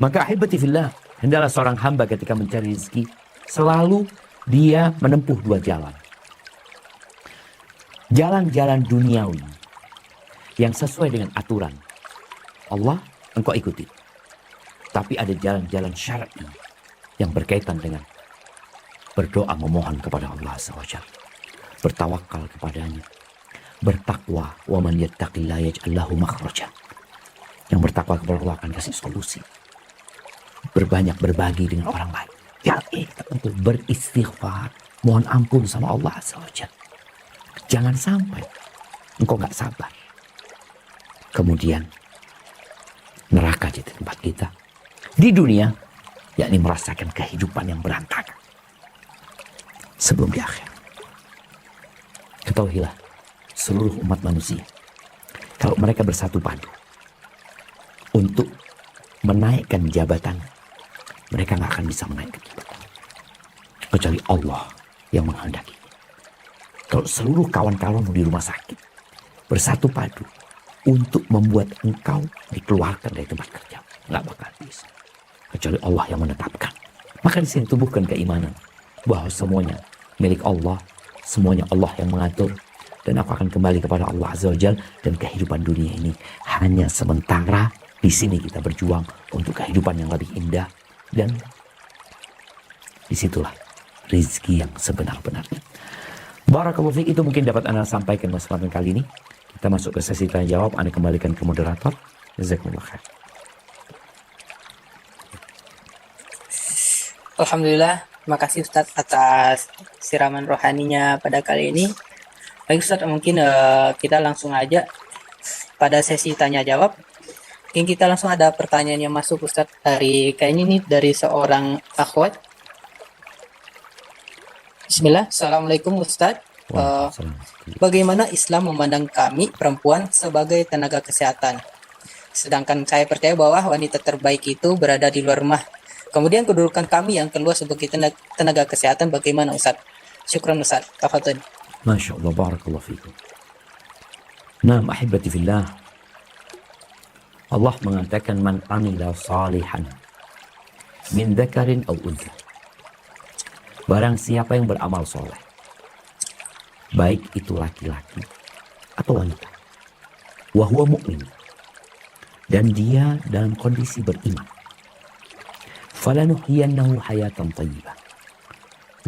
Maka ahibati fillah, hendaklah seorang hamba ketika mencari rezeki selalu dia menempuh dua jalan. Jalan-jalan duniawi yang sesuai dengan aturan Allah, engkau ikuti. Tapi ada jalan-jalan syar'i yang berkaitan dengan berdoa memohon kepada Allah Azza wa Jalla, bertawakal kepadanya, bertakwa. Wa man yattaqillaha yaj'al lahu makhraja. Yang bertakwa kepada Allah akan kasih solusi. Berbanyak berbagi dengan orang lain. Untuk beristighfar, mohon ampun sama Allah Azza wa Jalla. Jangan sampai engkau gak sabar, kemudian neraka jadi tempat kita di dunia, yakni merasakan kehidupan yang berantakan sebelum di akhir. Ketahuilah, seluruh umat manusia, kalau mereka bersatu padu untuk menaikkan jabatan, mereka gak akan bisa menaikkan jabatan kecuali Allah yang menghendaki. Kalau seluruh kawan-kawanmu di rumah sakit bersatu padu untuk membuat engkau dikeluarkan dari tempat kerja, nggak bakal bisa kecuali Allah yang menetapkan. Maka di sini tumbuhkan keimanan bahwa semuanya milik Allah, semuanya Allah yang mengatur, dan aku akan kembali kepada Allah Azza wa Jalla. Dan kehidupan dunia ini hanya sementara. Di sini kita berjuang untuk kehidupan yang lebih indah, dan disitulah rizki yang sebenar-benarnya. Barakallahu fiik, itu mungkin dapat Anda sampaikan kesempatan kali ini. Kita masuk ke sesi tanya jawab. Anda kembalikan ke moderator. Jazakumullah khair. Alhamdulillah, terima kasih Ustadz atas siraman rohaninya pada kali ini. Baik Ustadz, mungkin kita langsung aja pada sesi tanya jawab. Mungkin kita langsung ada pertanyaan yang masuk Ustadz dari kayaknya ini dari seorang akhwat. Bismillah, Assalamualaikum Ustadz. Bagaimana Islam memandang kami perempuan sebagai tenaga kesehatan? Sedangkan saya percaya bahwa wanita terbaik itu berada di luar rumah. Kemudian kedudukan kami yang keluar sebagai tenaga kesehatan bagaimana Ustadz? Syukran Ustadz. Tafadhol. Masya Allah, barakallahu fiikum. Nah, ahibati fillah, Allah mengatakan man amila salihan min dzakarin aw untha. Barang siapa yang beramal soleh, baik itu laki-laki atau wanita, wa huwa mu'min, dan dia dalam kondisi beriman, falanuhyiyannahu hayatan thayyibah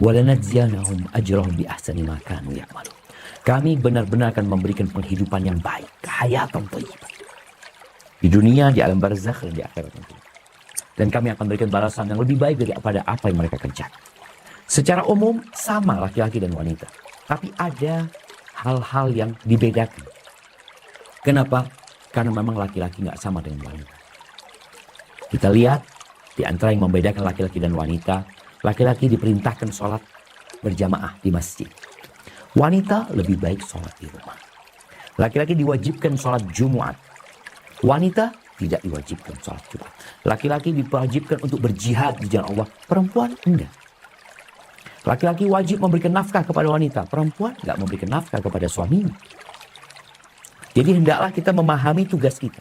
wa lanajziyanahum ajrahum bi ahsani ma kanu ya'malun. Kami benar-benar akan memberikan penghidupan yang baik, hayatan thayyibah, di dunia, di alam barzakh, dan di akhirat nanti. Dan kami akan berikan balasan yang lebih baik daripada apa yang mereka kerjakan. Secara umum sama laki-laki dan wanita. Tapi ada hal-hal yang dibedakan. Kenapa? Karena memang laki-laki nggak sama dengan wanita. Kita lihat di antara yang membedakan laki-laki dan wanita. Laki-laki diperintahkan sholat berjamaah di masjid. Wanita lebih baik sholat di rumah. Laki-laki diwajibkan sholat Jumat. Wanita tidak diwajibkan sholat Jumat. Laki-laki diwajibkan untuk berjihad di jalan Allah. Perempuan enggak. Laki-laki wajib memberikan nafkah kepada wanita. Perempuan enggak memberikan nafkah kepada suaminya. Jadi hendaklah kita memahami tugas kita.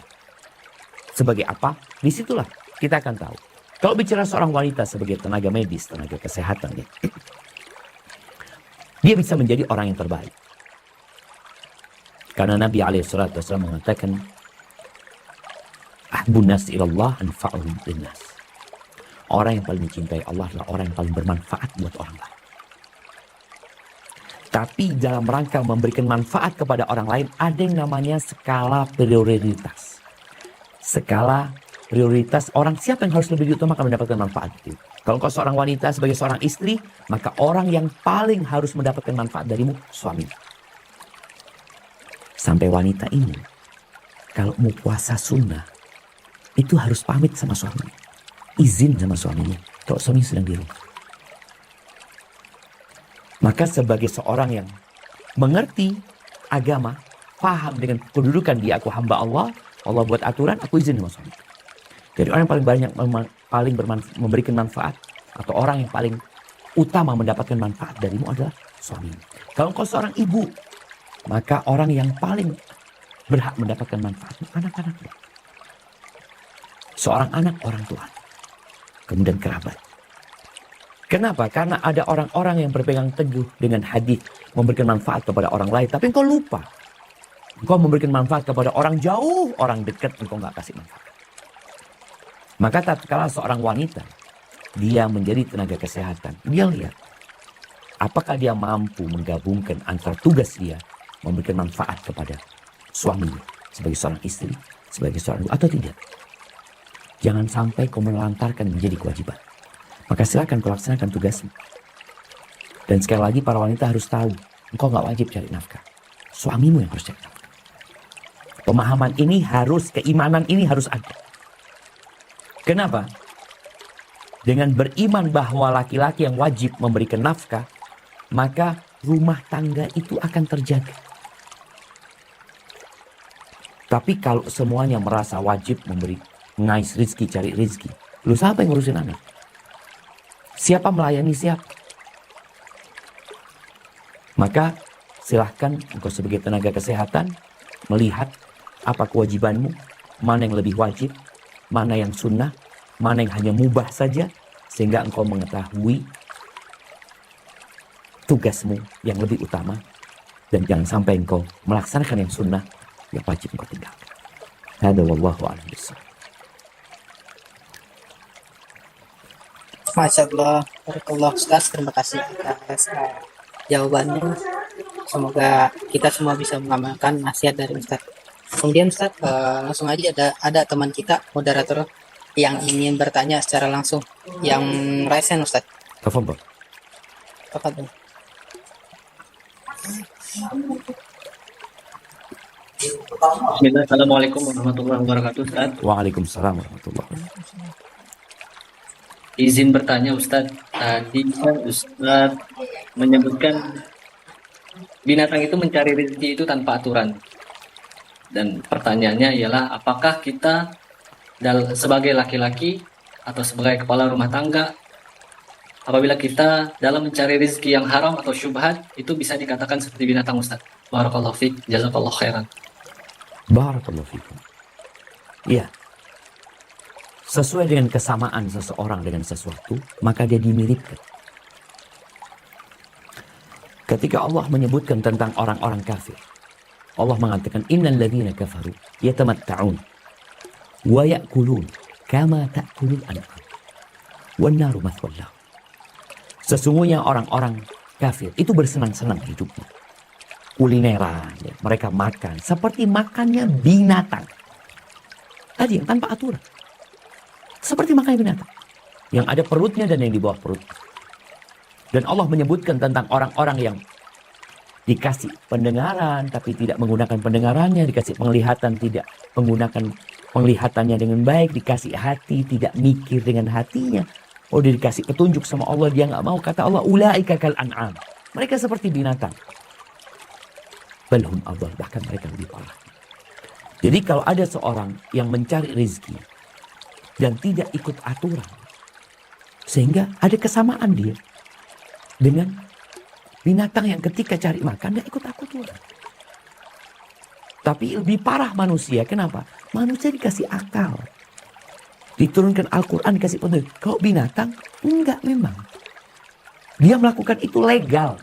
Sebagai apa? Disitulah kita akan tahu. Kalau bicara seorang wanita sebagai tenaga medis, tenaga kesehatan, ya, dia bisa menjadi orang yang terbaik. Karena Nabi SAW mengatakan, Ahbun nas ilallah anfa'uhum linnas. Orang yang paling dicintai Allah adalah orang yang paling bermanfaat buat orang lain. Tapi dalam rangka memberikan manfaat kepada orang lain, ada yang namanya skala prioritas. Skala prioritas orang siapa yang harus lebih diutamakan mendapatkan manfaat itu. Kalau kau seorang wanita sebagai seorang istri, maka orang yang paling harus mendapatkan manfaat darimu, suami. Sampai wanita ini, kalau mau puasa sunnah, itu harus pamit sama suaminya. Izin sama suaminya, kalau suami sedang di rumah. Maka sebagai seorang yang mengerti agama, paham dengan kedudukan dia, aku hamba Allah, Allah buat aturan, aku izin sama suami. Jadi orang yang paling banyak memberikan manfaat atau orang yang paling utama mendapatkan manfaat darimu adalah suami. Kalau kau seorang ibu, maka orang yang paling berhak mendapatkan manfaat anak-anakmu. Seorang anak, orang tua, kemudian kerabat. Kenapa? Karena ada orang-orang yang berpegang teguh dengan hadis memberikan manfaat kepada orang lain, tapi engkau lupa. Engkau memberikan manfaat kepada orang jauh, orang dekat, engkau nggak kasih manfaat. Maka tatkala seorang wanita, dia menjadi tenaga kesehatan, dia lihat apakah dia mampu menggabungkan antara tugas dia memberikan manfaat kepada suaminya sebagai seorang istri, sebagai seorang ibu, atau tidak. Jangan sampai kau menelantarkan menjadi kewajiban. Maka silakan kau laksanakan tugasmu. Dan sekali lagi para wanita harus tahu, engkau nggak wajib cari nafkah. Suamimu yang harus cari nafkah. Pemahaman ini harus, keimanan ini harus ada. Kenapa? Dengan beriman bahwa laki-laki yang wajib memberikan nafkah, maka rumah tangga itu akan terjaga. Tapi kalau semuanya merasa wajib memberi ngais rizki, cari rizki, lu siapa yang ngurusin anak? Siapa melayani siapa? Maka silahkan engkau sebagai tenaga kesehatan melihat apa kewajibanmu, mana yang lebih wajib, mana yang sunnah, mana yang hanya mubah saja, sehingga engkau mengetahui tugasmu yang lebih utama, dan jangan sampai engkau melaksanakan yang sunnah yang wajib engkau tinggalkan. Hada wallahu a'lam bishawab. Masya Allah, barakallah Ustaz, terima kasih atas jawabannya. Semoga kita semua bisa mengamalkan nasihat dari Ustaz. Kemudian Ustaz, langsung aja ada teman kita, moderator, yang ingin bertanya secara langsung, yang raisen Ustaz. Tafadhol. Tafadhol. Bismillah, Assalamualaikum warahmatullahi wabarakatuh, Ustaz. Waalaikumsalam warahmatullahi wabarakatuh. Izin bertanya, Ustaz. Tadi Ustaz menyebutkan binatang itu mencari rezeki itu tanpa aturan. Dan pertanyaannya ialah, apakah kita sebagai laki-laki atau sebagai kepala rumah tangga, apabila kita dalam mencari rezeki yang haram atau syubhat, itu bisa dikatakan seperti binatang, Ustaz? Barakallahu fiik, jazakallahu khairan. Barakallahu fiikum. Iya. Sesuai dengan kesamaan seseorang dengan sesuatu, maka dia dimiripkan. Ketika Allah menyebutkan tentang orang-orang kafir, Allah mengatakan innal ladzina kafaru yatamatta'un wa ya'kulun kama ta'kulul an'am wan naru mathwal lahum. Sesungguhnya orang-orang kafir itu bersenang-senang hidupnya. Kulineran, ya, mereka makan seperti makannya binatang. Tadi yang tanpa aturan. Seperti makan binatang. Yang ada perutnya dan yang di bawah perut. Dan Allah menyebutkan tentang orang-orang yang dikasih pendengaran tapi tidak menggunakan pendengarannya, dikasih penglihatan tidak menggunakan penglihatannya dengan baik, dikasih hati tidak mikir dengan hatinya. Oh, dia dikasih petunjuk sama Allah, dia nggak mau. Kata Allah, ulaika kal an'am. Mereka seperti binatang. Balhum adall, bahkan mereka lebih parah. Jadi kalau ada seorang yang mencari rezeki dan tidak ikut aturan, sehingga ada kesamaan dia dengan binatang yang ketika cari makan dia ikut aturan. Tapi lebih parah manusia. Kenapa? Manusia dikasih akal. Diturunkan Al-Quran, dikasih petunjuk. Kalau binatang, enggak memang. Dia melakukan itu legal.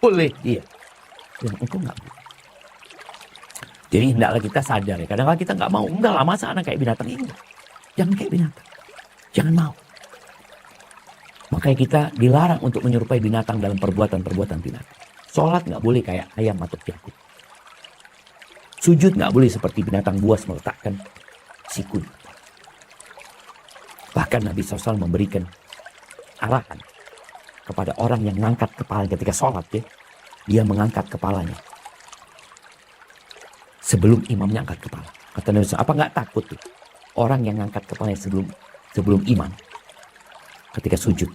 Boleh dia. Dan engkau enggak boleh. Jadi hendaklah kita sadar ya. Kadang-kadang kita enggak mau. Enggak lah, masa anak kayak binatang ini. Jangan kayak binatang. Jangan mau. Makanya kita dilarang untuk menyerupai binatang dalam perbuatan-perbuatan binatang. Sholat enggak boleh kayak ayam atau tikus. Sujud enggak boleh seperti binatang buas meletakkan sikut. Bahkan Nabi SAW memberikan arahan kepada orang yang mengangkat kepala ketika sholat ya. Dia mengangkat kepalanya sebelum imamnya angkat kepala. Kata Nabi SAW, apa nggak takut tuh orang yang angkat kepalanya sebelum imam ketika sujud?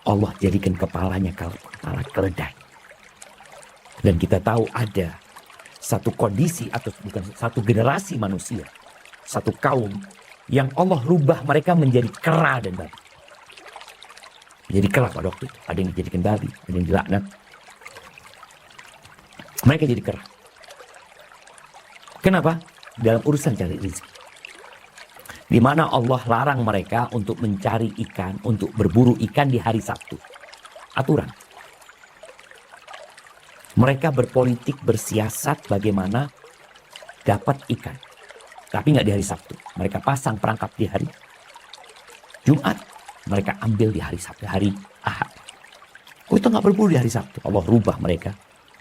Allah jadikan kepalanya kepala keledai. Dan kita tahu ada satu kondisi atau bukan satu generasi manusia, satu kaum yang Allah rubah mereka menjadi kera dan babi. Menjadi kera pada waktu itu. Ada yang dijadikan babi, ada yang dilaknat. Mereka jadi kera. Kenapa? Dalam urusan cari rezeki. Di mana Allah larang mereka untuk mencari ikan, untuk berburu ikan di hari Sabtu. Aturan. Mereka berpolitik, bersiasat bagaimana dapat ikan. Tapi nggak di hari Sabtu. Mereka pasang perangkap di hari Jumat. Mereka ambil di hari Sabtu, hari Ahad. Oh, itu nggak berburu di hari Sabtu. Allah rubah mereka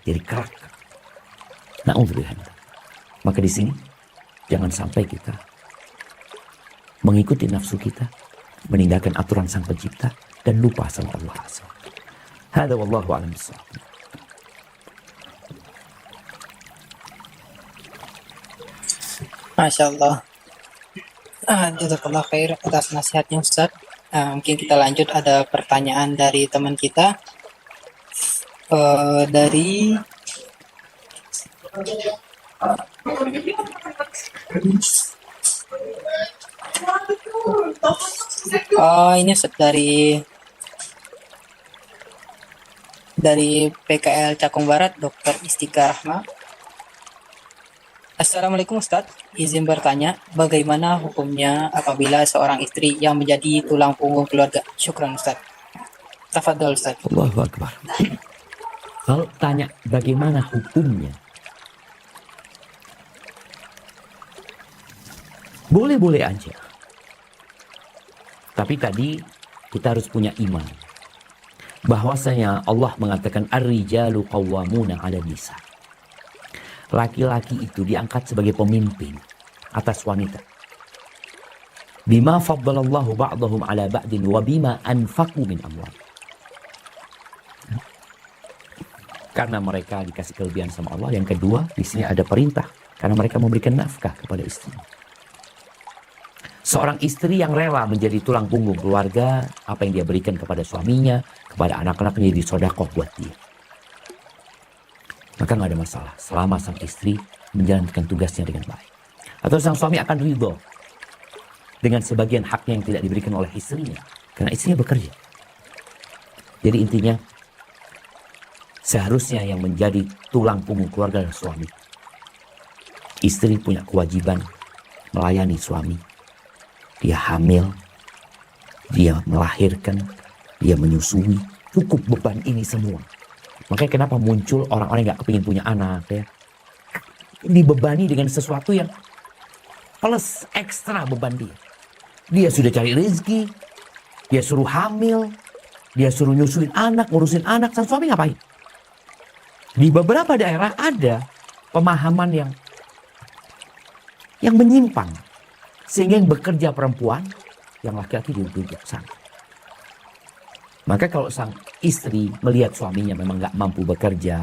jadi kerak. Na'udzubillah. Maka di sini jangan sampai kita mengikuti nafsu kita, meninggalkan aturan Sang Pencipta dan lupa sama Allah. Hada wallahu a'lam bishawab. Masya Allah. Jazakallah khair atas nasihatnya Ustaz. Mungkin kita lanjut, ada pertanyaan dari teman kita. Dari ini Ustaz, dari PKL Cakung Barat, Dr. Istika Rahma. Assalamualaikum Ustaz, izin bertanya, bagaimana hukumnya apabila seorang istri yang menjadi tulang punggung keluarga? Syukran Ustaz. Tafadhol Ustaz. Allahu Akbar. Kalau tanya bagaimana hukumnya, boleh-boleh aja. Tapi tadi kita harus punya iman. Bahwasanya Allah mengatakan ar-rijalu qawwamuna 'alan nisa. Laki-laki itu diangkat sebagai pemimpin atas wanita. Bima faddalallahu ba'dahum 'ala ba'din wa bima anfaqu min amwal. Karena mereka dikasih kelebihan sama Allah. Yang kedua, di sini ada perintah karena mereka memberikan nafkah kepada istri. Seorang istri yang rela menjadi tulang punggung keluarga, apa yang dia berikan kepada suaminya, kepada anak-anaknya jadi sedekah buat dia. Maka nggak ada masalah selama sang istri menjalankan tugasnya dengan baik. Atau sang suami akan ridho dengan sebagian haknya yang tidak diberikan oleh istrinya, karena istrinya bekerja. Jadi intinya, seharusnya yang menjadi tulang punggung keluarga adalah suami. Istri punya kewajiban melayani suami. Dia hamil, dia melahirkan, dia menyusui. Cukup beban ini semua. Makanya kenapa muncul orang-orang yang gak kepingin punya anak ya. Dibebani dengan sesuatu yang plus ekstra beban dia. Dia sudah cari rezeki, dia suruh hamil, dia suruh nyusuin anak, ngurusin anak. Sang suami ngapain? Di beberapa daerah ada pemahaman yang menyimpang. Sehingga yang bekerja perempuan yang laki-laki duduk sana. Maka kalau sang istri melihat suaminya memang nggak mampu bekerja,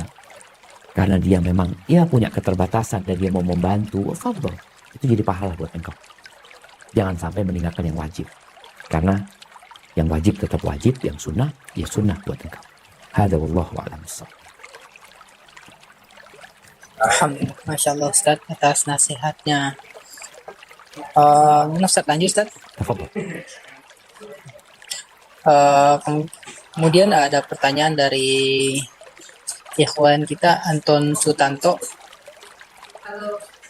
karena dia memang punya keterbatasan dan dia mau membantu, fadhol, itu jadi pahala buat engkau. Jangan sampai meninggalkan yang wajib. Karena yang wajib tetap wajib, yang sunnah, ya sunnah buat engkau. Hadza wallahu a'lam bissawab. Alhamdulillah, Masya Allah Ustaz atas nasihatnya. Ustaz lanjut Ustaz. Tafadhol. Kemudian ada pertanyaan dari ikhwan kita Anton Sutanto.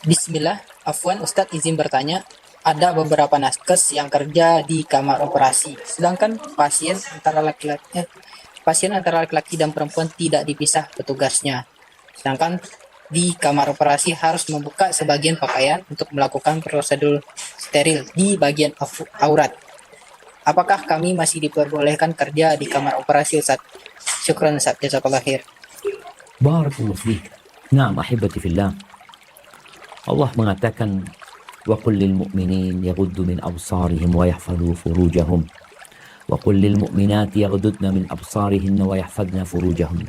Bismillah, afwan Ustadz izin bertanya, ada beberapa naskes yang kerja di kamar operasi, sedangkan pasien antara laki-laki dan perempuan tidak dipisah petugasnya. Sedangkan di kamar operasi harus membuka sebagian pakaian untuk melakukan prosedur steril di bagian aurat. Apakah kami masih diperbolehkan kerja di kamar operasi Ustaz? Syukran Ustaz, jazakallah khair. Barakallahu fiik. Naam ahibati fillah. Allah mengatakan wa qul lil mu'minin yaghuddu min absarihim wa yahfadhu furujahum wa qul lil mu'minati yaghuddna min absarihinna wa yahfadna furujahum.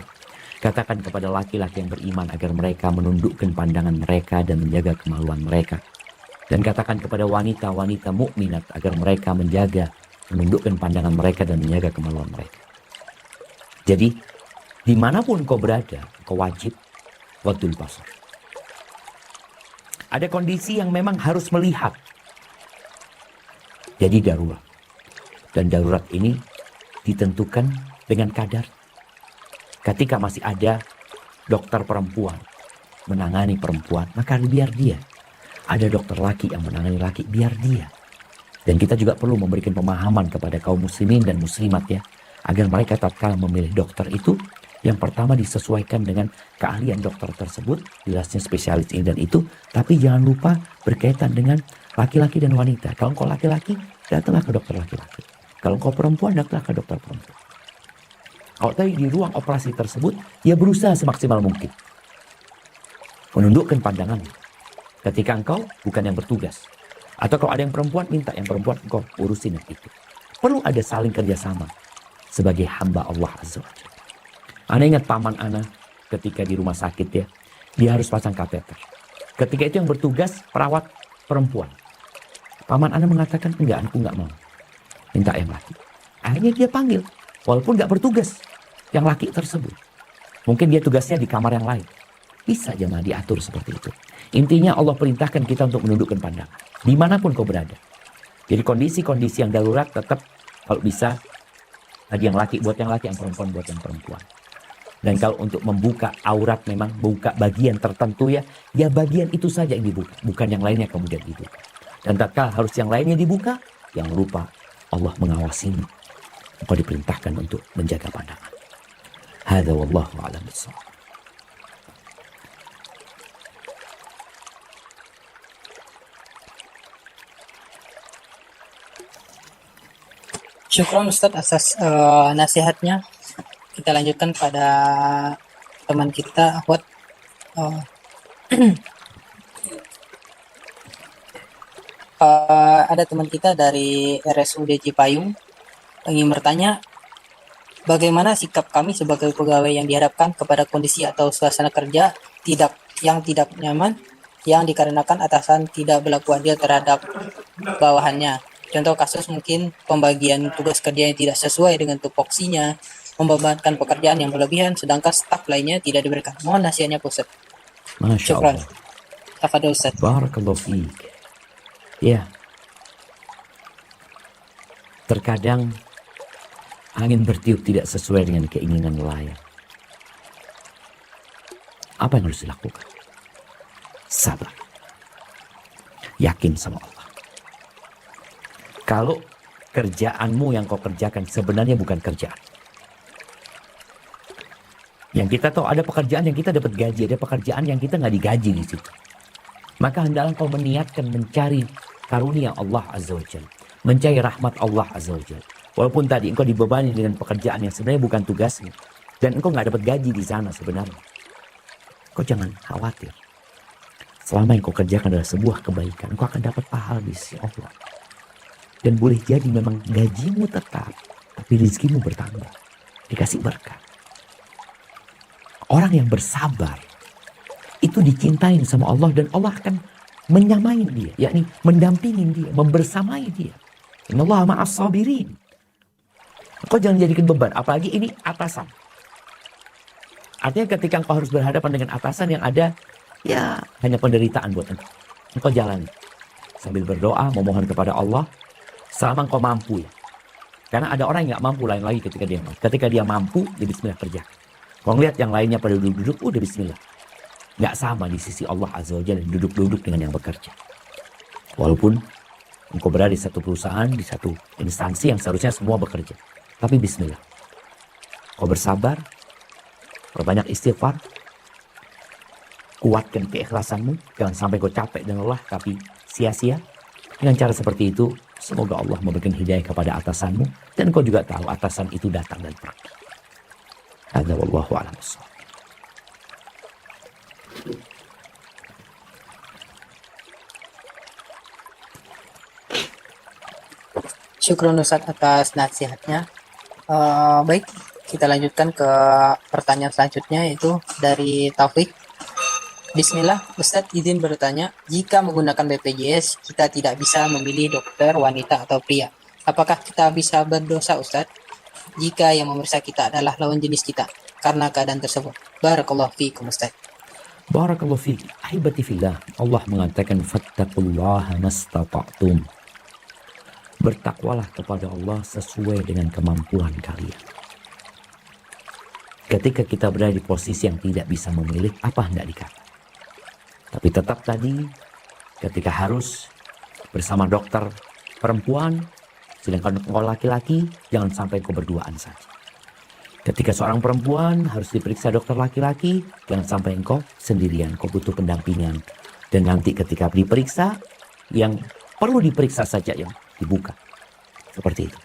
Katakan kepada laki-laki yang beriman agar mereka menundukkan pandangan mereka dan menjaga kemaluan mereka. Dan katakan kepada wanita-wanita mukminat agar mereka menundukkan pandangan mereka dan menjaga kemaluan mereka. Jadi, dimanapun kau berada, kau wajib ghadul basar. Ada kondisi yang memang harus melihat. Jadi darurat. Dan darurat ini ditentukan dengan kadar. Ketika masih ada dokter perempuan menangani perempuan, maka biar dia. Ada dokter laki yang menangani laki, biar dia. Dan kita juga perlu memberikan pemahaman kepada kaum muslimin dan muslimat ya, agar mereka tatkala memilih dokter itu, yang pertama disesuaikan dengan keahlian dokter tersebut, jelasnya spesialis ini dan itu, tapi jangan lupa berkaitan dengan laki-laki dan wanita. Kalau kau laki-laki, datanglah ke dokter laki-laki. Kalau kau perempuan, datanglah ke dokter perempuan. Kalau tadi di ruang operasi tersebut, ya berusaha semaksimal mungkin menundukkan pandangan ketika engkau bukan yang bertugas. Atau kalau ada yang perempuan, minta yang perempuan engkau urusin yang itu. Perlu ada saling kerjasama sebagai hamba Allah Azza wa Jalla. Ana ingat paman Ana ketika di rumah sakit ya, dia harus pasang kateter. Ketika itu yang bertugas perawat perempuan. Paman Ana mengatakan, enggak, aku enggak mau. Minta yang laki. Akhirnya dia panggil, walaupun enggak bertugas yang laki tersebut. Mungkin dia tugasnya di kamar yang lain. Bisa jemaah diatur seperti itu. Intinya Allah perintahkan kita untuk menundukkan pandangan. Dimanapun kau berada. Jadi kondisi-kondisi yang darurat tetap kalau bisa tadi yang laki buat yang laki, yang perempuan buat yang perempuan. Dan kalau untuk membuka aurat memang buka bagian tertentu ya bagian itu saja yang dibuka. Bukan yang lainnya kemudian dibuka. Dan tatkala harus yang lainnya dibuka, jangan lupa Allah mengawasimu. Kau diperintahkan untuk menjaga pandangan. Hadza wallahu a'lam bissawab. Syukron Ustaz atas nasihatnya. Kita lanjutkan pada teman kita Ahwat. Ada teman kita dari RSUD Cipayung ingin bertanya, bagaimana sikap kami sebagai pegawai yang dihadapkan kepada kondisi atau suasana kerja yang tidak nyaman, yang dikarenakan atasan tidak berlaku adil terhadap bawahannya. Contoh kasus mungkin pembagian tugas kerja yang tidak sesuai dengan tupoksinya, membebankan pekerjaan yang berlebihan, sedangkan staf lainnya tidak diberikan. Mohon nasihatnya Ustaz. Masya Allah. Tafadhol Ustaz. Barakallahu fiik. Ya. Terkadang angin bertiup tidak sesuai dengan keinginan nelayan. Apa yang harus dilakukan? Sabar. Yakin sama Allah. Kalau kerjaanmu yang kau kerjakan sebenarnya bukan kerjaan. Yang kita tahu ada pekerjaan yang kita dapat gaji, ada pekerjaan yang kita nggak digaji di situ. Maka hendaklah kau meniatkan mencari karunia Allah Azza wa Jalla, mencari rahmat Allah Azza wa Jalla. Walaupun tadi engkau dibebani dengan pekerjaan yang sebenarnya bukan tugasnya, dan engkau nggak dapat gaji di sana sebenarnya. Kau jangan khawatir. Selama yang kau kerjakan adalah sebuah kebaikan, engkau akan dapat pahala di sisi Allah. Dan boleh jadi memang gajimu tetap, tapi rezekimu bertambah. Dikasih berkah. Orang yang bersabar itu dicintain sama Allah dan Allah akan menyamai dia, yakni mendampingi dia, membersamai dia. Innallaha ma'as sabirin. Kau jangan jadikan beban, apalagi ini atasan. Artinya ketika engkau harus berhadapan dengan atasan yang ada, ya hanya penderitaan buat engkau. Engkau jalani sambil berdoa, memohon kepada Allah, selama engkau mampu ya. Karena ada orang yang gak mampu, lain lagi ketika dia mampu. Ketika dia mampu, dia bismillah kerja. Kalau ngeliat yang lainnya pada duduk-duduk, udah bismillah. Gak sama di sisi Allah Azza wa Jalla duduk-duduk dengan yang bekerja. Walaupun engkau berada di satu perusahaan, di satu instansi yang seharusnya semua bekerja. Tapi bismillah. Kau bersabar, perbanyak istighfar, kuatkan keikhlasanmu, jangan sampai kau capek dan lelah tapi sia-sia. Dengan cara seperti itu, semoga Allah memberikan hidayah kepada atasanmu dan kau juga tahu atasan itu datang dan pergi. Hadza wallahu a'lam bishawab. Syukron Ustaz atas nasihatnya. Baik, kita lanjutkan ke pertanyaan selanjutnya, yaitu dari Taufik. Bismillah, Ustadz izin bertanya, jika menggunakan BPJS kita tidak bisa memilih dokter wanita atau pria, apakah kita bisa berdosa Ustadz jika yang memeriksa kita adalah lawan jenis kita karena keadaan tersebut? Barakallahu fiikum Ustadz. Barakallahu fiik. Ahibati fillah. Allah mengatakan fattaqullaha mastata'tum. Bertakwalah kepada Allah sesuai dengan kemampuan kalian. Ketika kita berada di posisi yang tidak bisa memilih, apa hendak dikata? Tapi tetap tadi, ketika harus bersama dokter perempuan, sedangkan engkau laki-laki, jangan sampai kau berduaan saja. Ketika seorang perempuan harus diperiksa dokter laki-laki, jangan sampai engkau sendirian, kau butuh pendampingan. Dan nanti ketika diperiksa, yang perlu diperiksa saja yang dibuka. Seperti itu.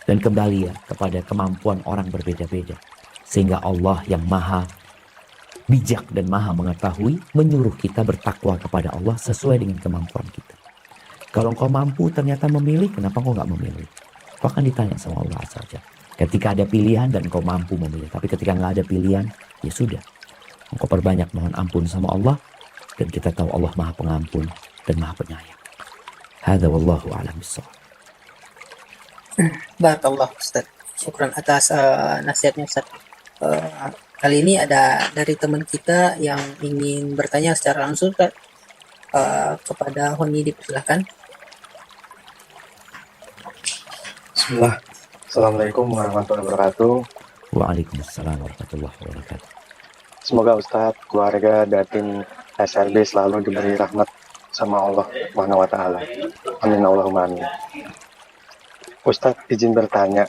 Dan kembali ya kepada kemampuan orang berbeda-beda. Sehingga Allah yang maha bijak dan maha mengetahui menyuruh kita bertakwa kepada Allah sesuai dengan kemampuan kita. Kalau engkau mampu ternyata memilih, kenapa engkau nggak memilih? Kau akan ditanya sama Allah saja. Ketika ada pilihan dan engkau mampu memilih. Tapi ketika nggak ada pilihan, ya sudah. Engkau perbanyak mohon ampun sama Allah. Dan kita tahu Allah maha pengampun dan maha penyayang. Hadza wallahu a'lam bishawab. Barakallah Ustaz. Syukran atas nasihatnya Ustaz. Kali ini ada dari teman kita yang ingin bertanya secara langsung Ustaz. Kepada Honi, dipersilakan. Bismillah. Assalamualaikum warahmatullahi wabarakatuh. Waalaikumsalam warahmatullahi wabarakatuh. Semoga Ustadz, keluarga, dan tim SRB selalu diberi rahmat sama Allah Subhanahu wa Ta'ala. Amin Allahumma amin. Ustadz izin bertanya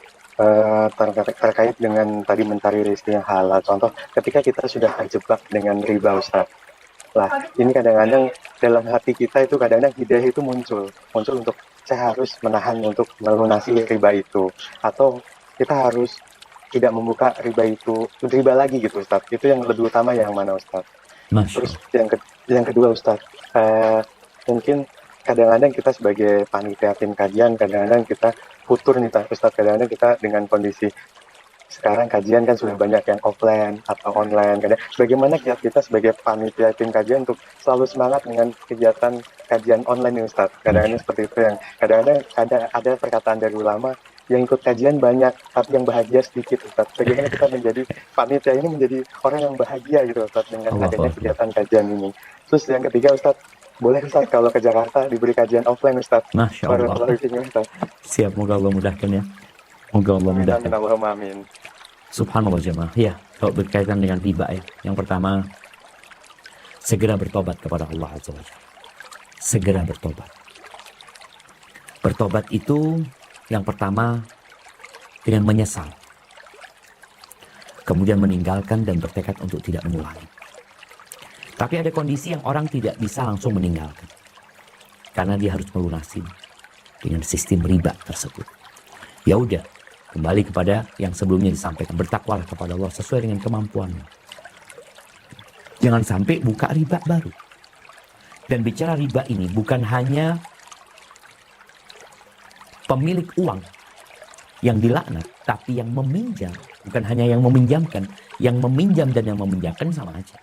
terkait dengan tadi mencari rezeki yang halal. Contoh, ketika kita sudah terjebak dengan riba Ustadz. Lah, ini kadang-kadang dalam hati kita itu kadang-kadang hidayah itu muncul untuk saya harus menahan untuk melunasi riba itu, atau kita harus tidak membuka riba lagi gitu Ustadz. Itu yang lebih utama yang mana Ustadz? Terus yang kedua Ustadz, mungkin kadang-kadang kita sebagai panitia tim kajian, kadang-kadang kita futur nih Ustadz, kadang-kadang kita dengan kondisi sekarang kajian kan sudah banyak yang offline atau online. Bagaimana kita sebagai panitia tim kajian untuk selalu semangat dengan kegiatan kajian online ini Ustadz? Kadang-kadang seperti itu, yang kadang-kadang ada perkataan dari ulama, yang ikut kajian banyak tapi yang bahagia sedikit Ustadz. Bagaimana kita menjadi panitia ini menjadi orang yang bahagia gitu Ustadz dengan adanya kegiatan kajian ini. Terus yang ketiga Ustadz, boleh Ustadz kalau ke Jakarta diberi kajian offline Ustadz? Masya Allah. Siap, moga Allah mudahkan ya. Moga Allah mudahkan. Amin. Subhanallah jemaah. Ya, kalau berkaitan dengan riba ya. Yang pertama, segera bertobat kepada Allah Azza wa Jalla. Segera bertobat. Bertobat itu yang pertama dengan menyesal. Kemudian meninggalkan dan bertekad untuk tidak mengulangi. Tapi ada kondisi yang orang tidak bisa langsung meninggalkan. Karena dia harus melunasi dengan sistem riba tersebut. Ya udah, kembali kepada yang sebelumnya disampaikan. Bertakwalah kepada Allah sesuai dengan kemampuanmu. Jangan sampai buka riba baru. Dan bicara riba ini bukan hanya pemilik uang yang dilaknat, tapi yang meminjam, bukan hanya yang meminjamkan, yang meminjam dan yang meminjamkan sama aja.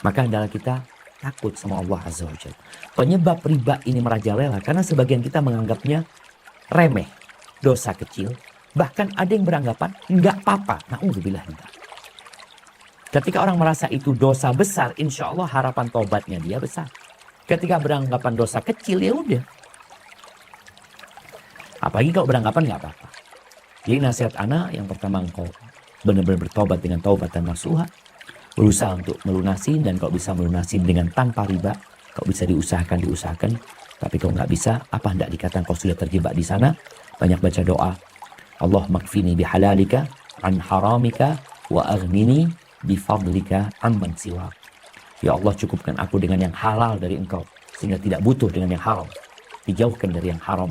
Maka adalah kita takut sama Allah Azza wa Jalla. Penyebab riba ini merajalela karena sebagian kita menganggapnya remeh, dosa kecil. Bahkan ada yang beranggapan nggak apa-apa. Na'udzubillah. Ketika orang merasa itu dosa besar, insya Allah harapan tobatnya dia besar. Ketika beranggapan dosa kecil, ya udah. Apalagi kalau beranggapan nggak apa-apa. Jadi nasihat anak yang pertama, engkau benar-benar bertobat dengan taubatan nasuha. Berusaha untuk melunasi, dan kalau bisa melunasi dengan tanpa riba. Kalau bisa diusahakan. Tapi kalau nggak bisa, apa hendak dikatakan kau sudah terjebak di sana? Banyak baca doa. Allah makfini bihalalika an haramika wa aghnini bifadlika amman siwa. Ya Allah, cukupkan aku dengan yang halal dari engkau, sehingga tidak butuh dengan yang haram. Dijauhkan dari yang haram.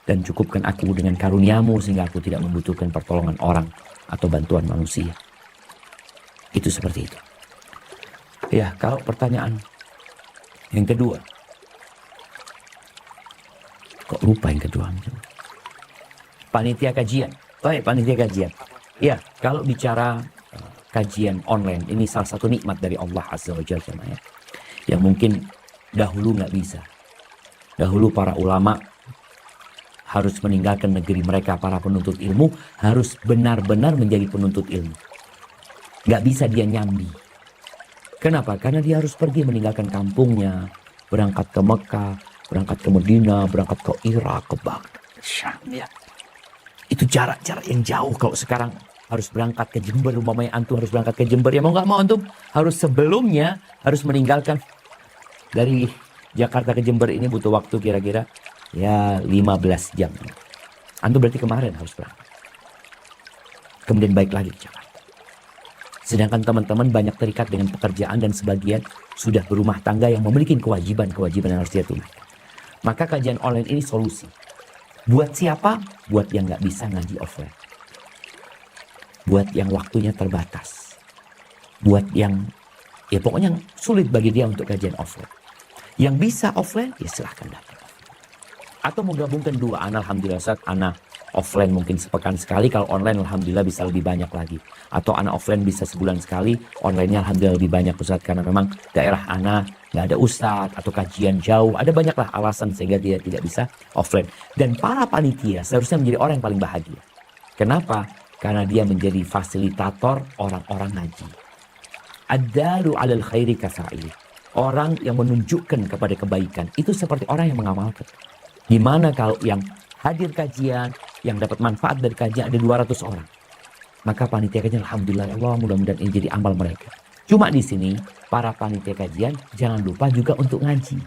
Dan cukupkan aku dengan karuniamu, sehingga aku tidak membutuhkan pertolongan orang atau bantuan manusia. Itu seperti itu. Ya, kalau pertanyaan yang kedua. Kok lupa yang kedua? Panitia kajian. Baik, panitia kajian. Ya, kalau bicara kajian online, ini salah satu nikmat dari Allah Azza wa Jalla, ya. Yang mungkin dahulu nggak bisa. Dahulu para ulama harus meninggalkan negeri mereka, para penuntut ilmu harus benar-benar menjadi penuntut ilmu. Nggak bisa dia nyambi. Kenapa? Karena dia harus pergi meninggalkan kampungnya, berangkat ke Mekah, berangkat ke Medina, berangkat ke Irak, ke Baghdad, Syam, ya. Itu jarak-jarak yang jauh. Kalau sekarang harus berangkat ke Jember, umpamanya antum harus berangkat ke Jember, ya mau nggak mau antum harus sebelumnya harus meninggalkan. Dari Jakarta ke Jember ini butuh waktu kira-kira ya 15 jam. Antum berarti kemarin harus berangkat. Kemudian balik lagi ke Jakarta. Sedangkan teman-teman banyak terikat dengan pekerjaan dan sebagian sudah berumah tangga yang memiliki kewajiban yang harus dia tunaikan. Maka kajian online ini solusi. Buat siapa? Buat yang nggak bisa ngaji offline. Buat yang waktunya terbatas. Buat yang, ya pokoknya sulit bagi dia untuk kajian offline. Yang bisa offline, ya silahkan datang. Atau mau gabungkan dua. Alhamdulillah Ustaz, anak offline mungkin sepekan sekali. Kalau online alhamdulillah bisa lebih banyak lagi. Atau anak offline bisa sebulan sekali. Online-nya alhamdulillah lebih banyak Ustaz. Karena memang daerah anak nggak ada Ustaz. Atau kajian jauh. Ada banyaklah alasan sehingga dia tidak bisa offline. Dan para panitia seharusnya menjadi orang yang paling bahagia. Kenapa? Karena dia menjadi fasilitator orang-orang ngaji. Ad-dalu 'alal khairi kafa'ili. Orang yang menunjukkan kepada kebaikan. Itu seperti orang yang mengamalkan. Gimana kalau yang hadir kajian, yang dapat manfaat dari kajian ada 200 orang. Maka panitia kajian, alhamdulillah ya Allah, mudah-mudahan ini jadi amal mereka. Cuma di sini, para panitia kajian jangan lupa juga untuk ngaji.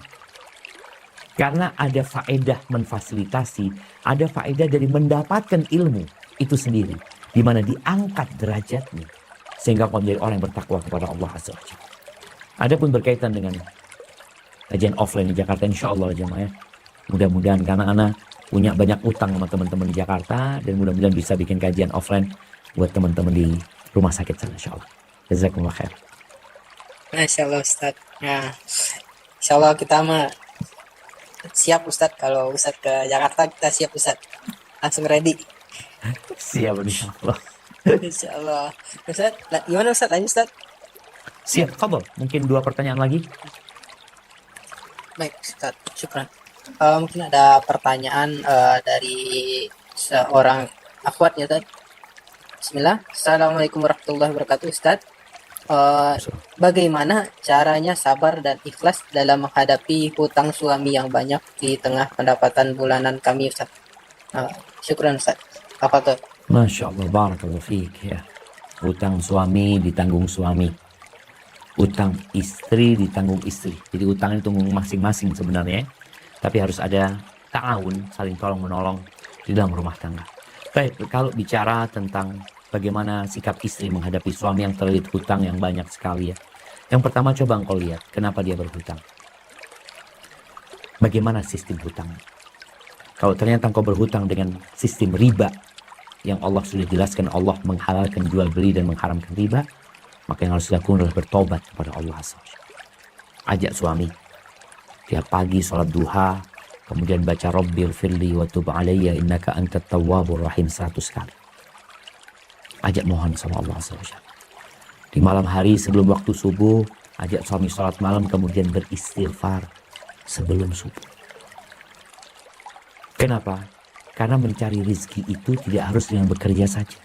Karena ada faedah menfasilitasi, ada faedah dari mendapatkan ilmu itu sendiri. Di mana diangkat derajatnya. Sehingga kau menjadi orang yang bertakwa kepada Allah Azza wa Jalla. Adapun berkaitan dengan kajian offline di Jakarta, insya Allah jemaah, mudah-mudahan karena anak punya banyak utang sama teman-teman di Jakarta dan mudah-mudahan bisa bikin kajian offline buat teman-teman di rumah sakit sana, insya Allah. Jazakumullah khair. Masya Allah Ustaz. Nah, insya Allah kita mah siap Ustaz. Kalau Ustaz ke Jakarta kita siap Ustaz. Langsung ready. Siap insya Allah. Insya Allah. Ustaz, gimana Ustaz? Lanjut Ustaz. Siap, fadhol. Mungkin 2 pertanyaan lagi. Baik Ustaz, syukran. Mungkin ada pertanyaan dari seorang akhwat ya Ustaz. Bismillah. Assalamualaikum warahmatullahi wabarakatuh Ustaz. Bagaimana caranya sabar dan ikhlas dalam menghadapi hutang suami yang banyak di tengah pendapatan bulanan kami Ustaz? Syukran Ustaz. Apa tuh? Masya Allah, barakallahu fiik ya. Utang suami ditanggung suami. Utang istri ditanggung istri. Jadi utangnya ditanggung masing-masing sebenarnya. Tapi harus ada ta'awun, saling tolong menolong di dalam rumah tangga. Baik, kalau bicara tentang bagaimana sikap istri menghadapi suami yang terlilit hutang yang banyak sekali ya. Yang pertama coba engkau lihat kenapa dia berhutang. Bagaimana sistem hutang. Kalau ternyata engkau berhutang dengan sistem riba yang Allah sudah jelaskan, Allah menghalalkan jual beli dan mengharamkan riba, maka yang harus dilakukan adalah bertobat kepada Allah SWT. Ajak suami tiap pagi sholat duha, Kemudian baca Rabbil firli wa tub alayya innaka antat tawwabur rahim 100 kali. Ajak mohon sama Allah Azza wa Jalla. Di malam hari sebelum waktu subuh, ajak suami sholat malam kemudian beristighfar sebelum subuh. Kenapa? Karena mencari rizki itu tidak harus dengan bekerja saja.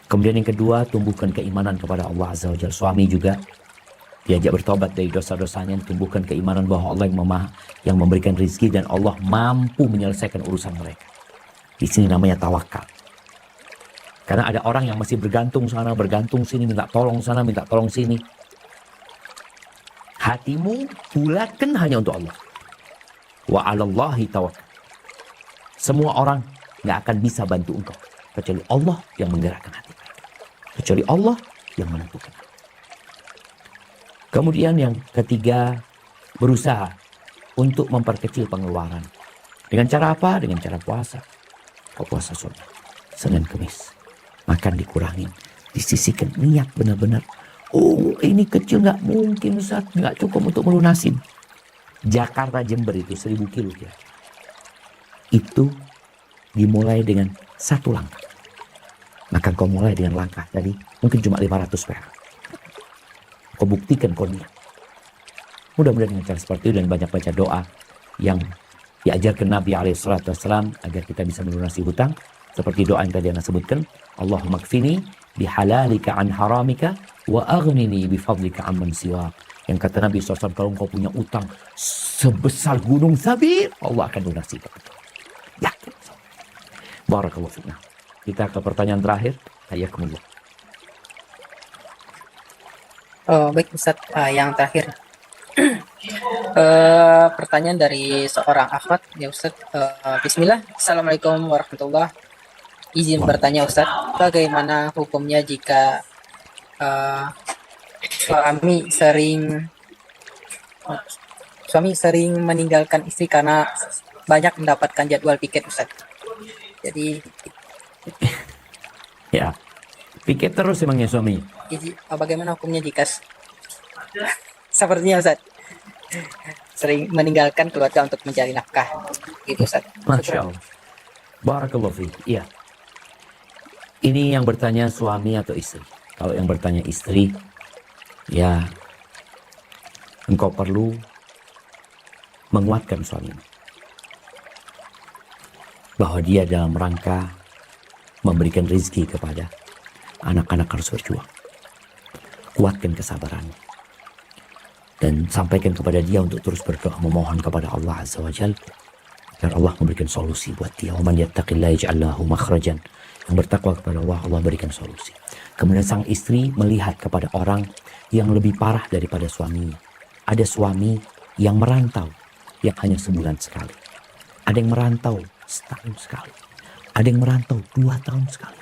Kemudian yang kedua, tumbuhkan keimanan kepada Allah Azza wa Jalla. Suami juga diajak bertobat dari dosa-dosanya, tumbuhkan keimanan bahwa Allah yang memberikan rizki dan Allah mampu menyelesaikan urusan mereka. Di sini namanya tawakal. Karena ada orang yang masih bergantung sana, bergantung sini, minta tolong sana, minta tolong sini. Hatimu bulatkan hanya untuk Allah. Wa 'alallahi tawakkal. Semua orang nggak akan bisa bantu engkau kecuali Allah yang menggerakkan hati mereka. Kecuali Allah yang menentukan. Kemudian yang ketiga, berusaha untuk memperkecil pengeluaran. Dengan cara apa? Dengan cara puasa. Kau puasa sunnah, Senin Kemis. Makan dikurangin, disisihkan, niat benar-benar. Oh, ini kecil nggak mungkin Ustaz, nggak cukup untuk melunasin. Jakarta Jember itu 1000 kilo kira. Itu dimulai dengan satu langkah. Maka kau mulai dengan langkah tadi mungkin cuma 500 perak. Kau buktikan kau niat. Mudah-mudahan dengan cara seperti itu dan banyak baca doa yang diajarkan Nabi SAW agar kita bisa melunasi hutang. Seperti doa yang tadi Anda sebutkan. Allahumma kfini bihalalika an haramika wa aghnini bifadlika amman siwa. Yang kata Nabi SAW, kalau engkau punya utang sebesar gunung Sabir, Allah akan lunasi. Yakin. Barakallahu fiqna. Kita ke pertanyaan terakhir. Hayyakumullah. Baik Ustaz, yang terakhir. Pertanyaan dari seorang akhwat ya Ustaz. Bismillah. Assalamualaikum warahmatullahi. Izin bertanya Ustaz, bagaimana hukumnya jika suami sering meninggalkan istri karena banyak mendapatkan jadwal piket Ustaz. Jadi ya, piket terus emangnya suami. Bagaimana hukumnya jika sepertinya Ustaz sering meninggalkan keluarga untuk mencari nafkah gitu Ustaz. Masya Allah. Barakallahu fiik. Iya. Ini yang bertanya suami atau istri. Kalau yang bertanya istri, ya engkau perlu menguatkan suamimu. Bahwa dia dalam rangka memberikan rezeki kepada anak-anak harus berjuang. Kuatkan kesabarannya. Dan sampaikan kepada dia untuk terus berdoa memohon kepada Allah Azza wa Jalla agar Allah memberikan solusi buat dia. Wa man yattaqillaha yaj'al lahu makhrajan. Yang bertakwa kepada Allah, Allah berikan solusi. Kemudian sang istri melihat kepada orang yang lebih parah daripada suaminya. Ada suami yang merantau yang hanya sebulan sekali. Ada yang merantau setahun sekali. Ada yang merantau 2 tahun sekali.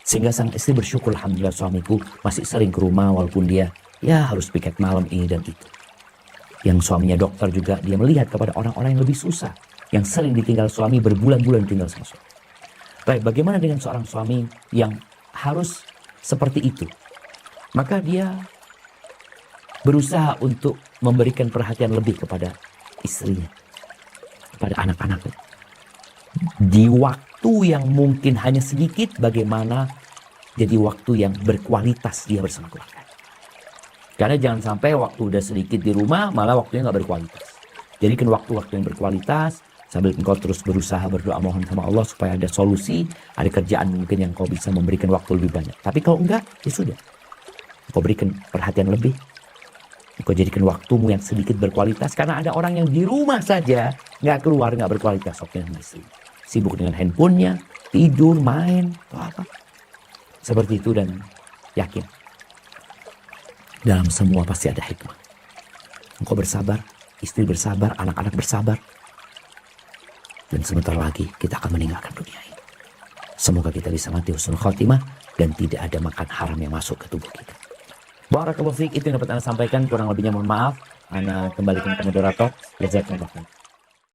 Sehingga sang istri bersyukur, alhamdulillah suamiku masih sering ke rumah walaupun dia ya harus piket malam ini dan itu. Yang suaminya dokter juga, dia melihat kepada orang-orang yang lebih susah. Yang sering ditinggal suami, berbulan-bulan tinggal sama suami. Baik, bagaimana dengan seorang suami yang harus seperti itu? Maka dia berusaha untuk memberikan perhatian lebih kepada istrinya, kepada anak-anaknya. Di waktu yang mungkin hanya sedikit, bagaimana jadi waktu yang berkualitas dia bersama keluarga. Karena jangan sampai waktu udah sedikit di rumah, malah waktunya nggak berkualitas. Jadikan waktu-waktu yang berkualitas, sambil engkau terus berusaha berdoa mohon sama Allah supaya ada solusi, ada kerjaan mungkin yang kau bisa memberikan waktu lebih banyak. Tapi kalau enggak, ya sudah. Kau berikan perhatian lebih. Kau jadikan waktumu yang sedikit berkualitas. Karena ada orang yang di rumah saja, nggak keluar, nggak berkualitas waktunya sama istri. Sibuk dengan handphonenya, tidur, main, atau apa. Seperti itu dan yakin. Dalam semua pasti ada hikmah. Engkau bersabar, istri bersabar, anak-anak bersabar. Dan sebentar lagi kita akan meninggalkan dunia ini. Semoga kita bisa mati husnul khotimah dan tidak ada makan haram yang masuk ke tubuh kita. Barakallahu fiik, itu yang dapat Anda sampaikan. Kurang lebihnya mohon maaf. Ana kembalikan ke moderator. Jazakallahu khairan.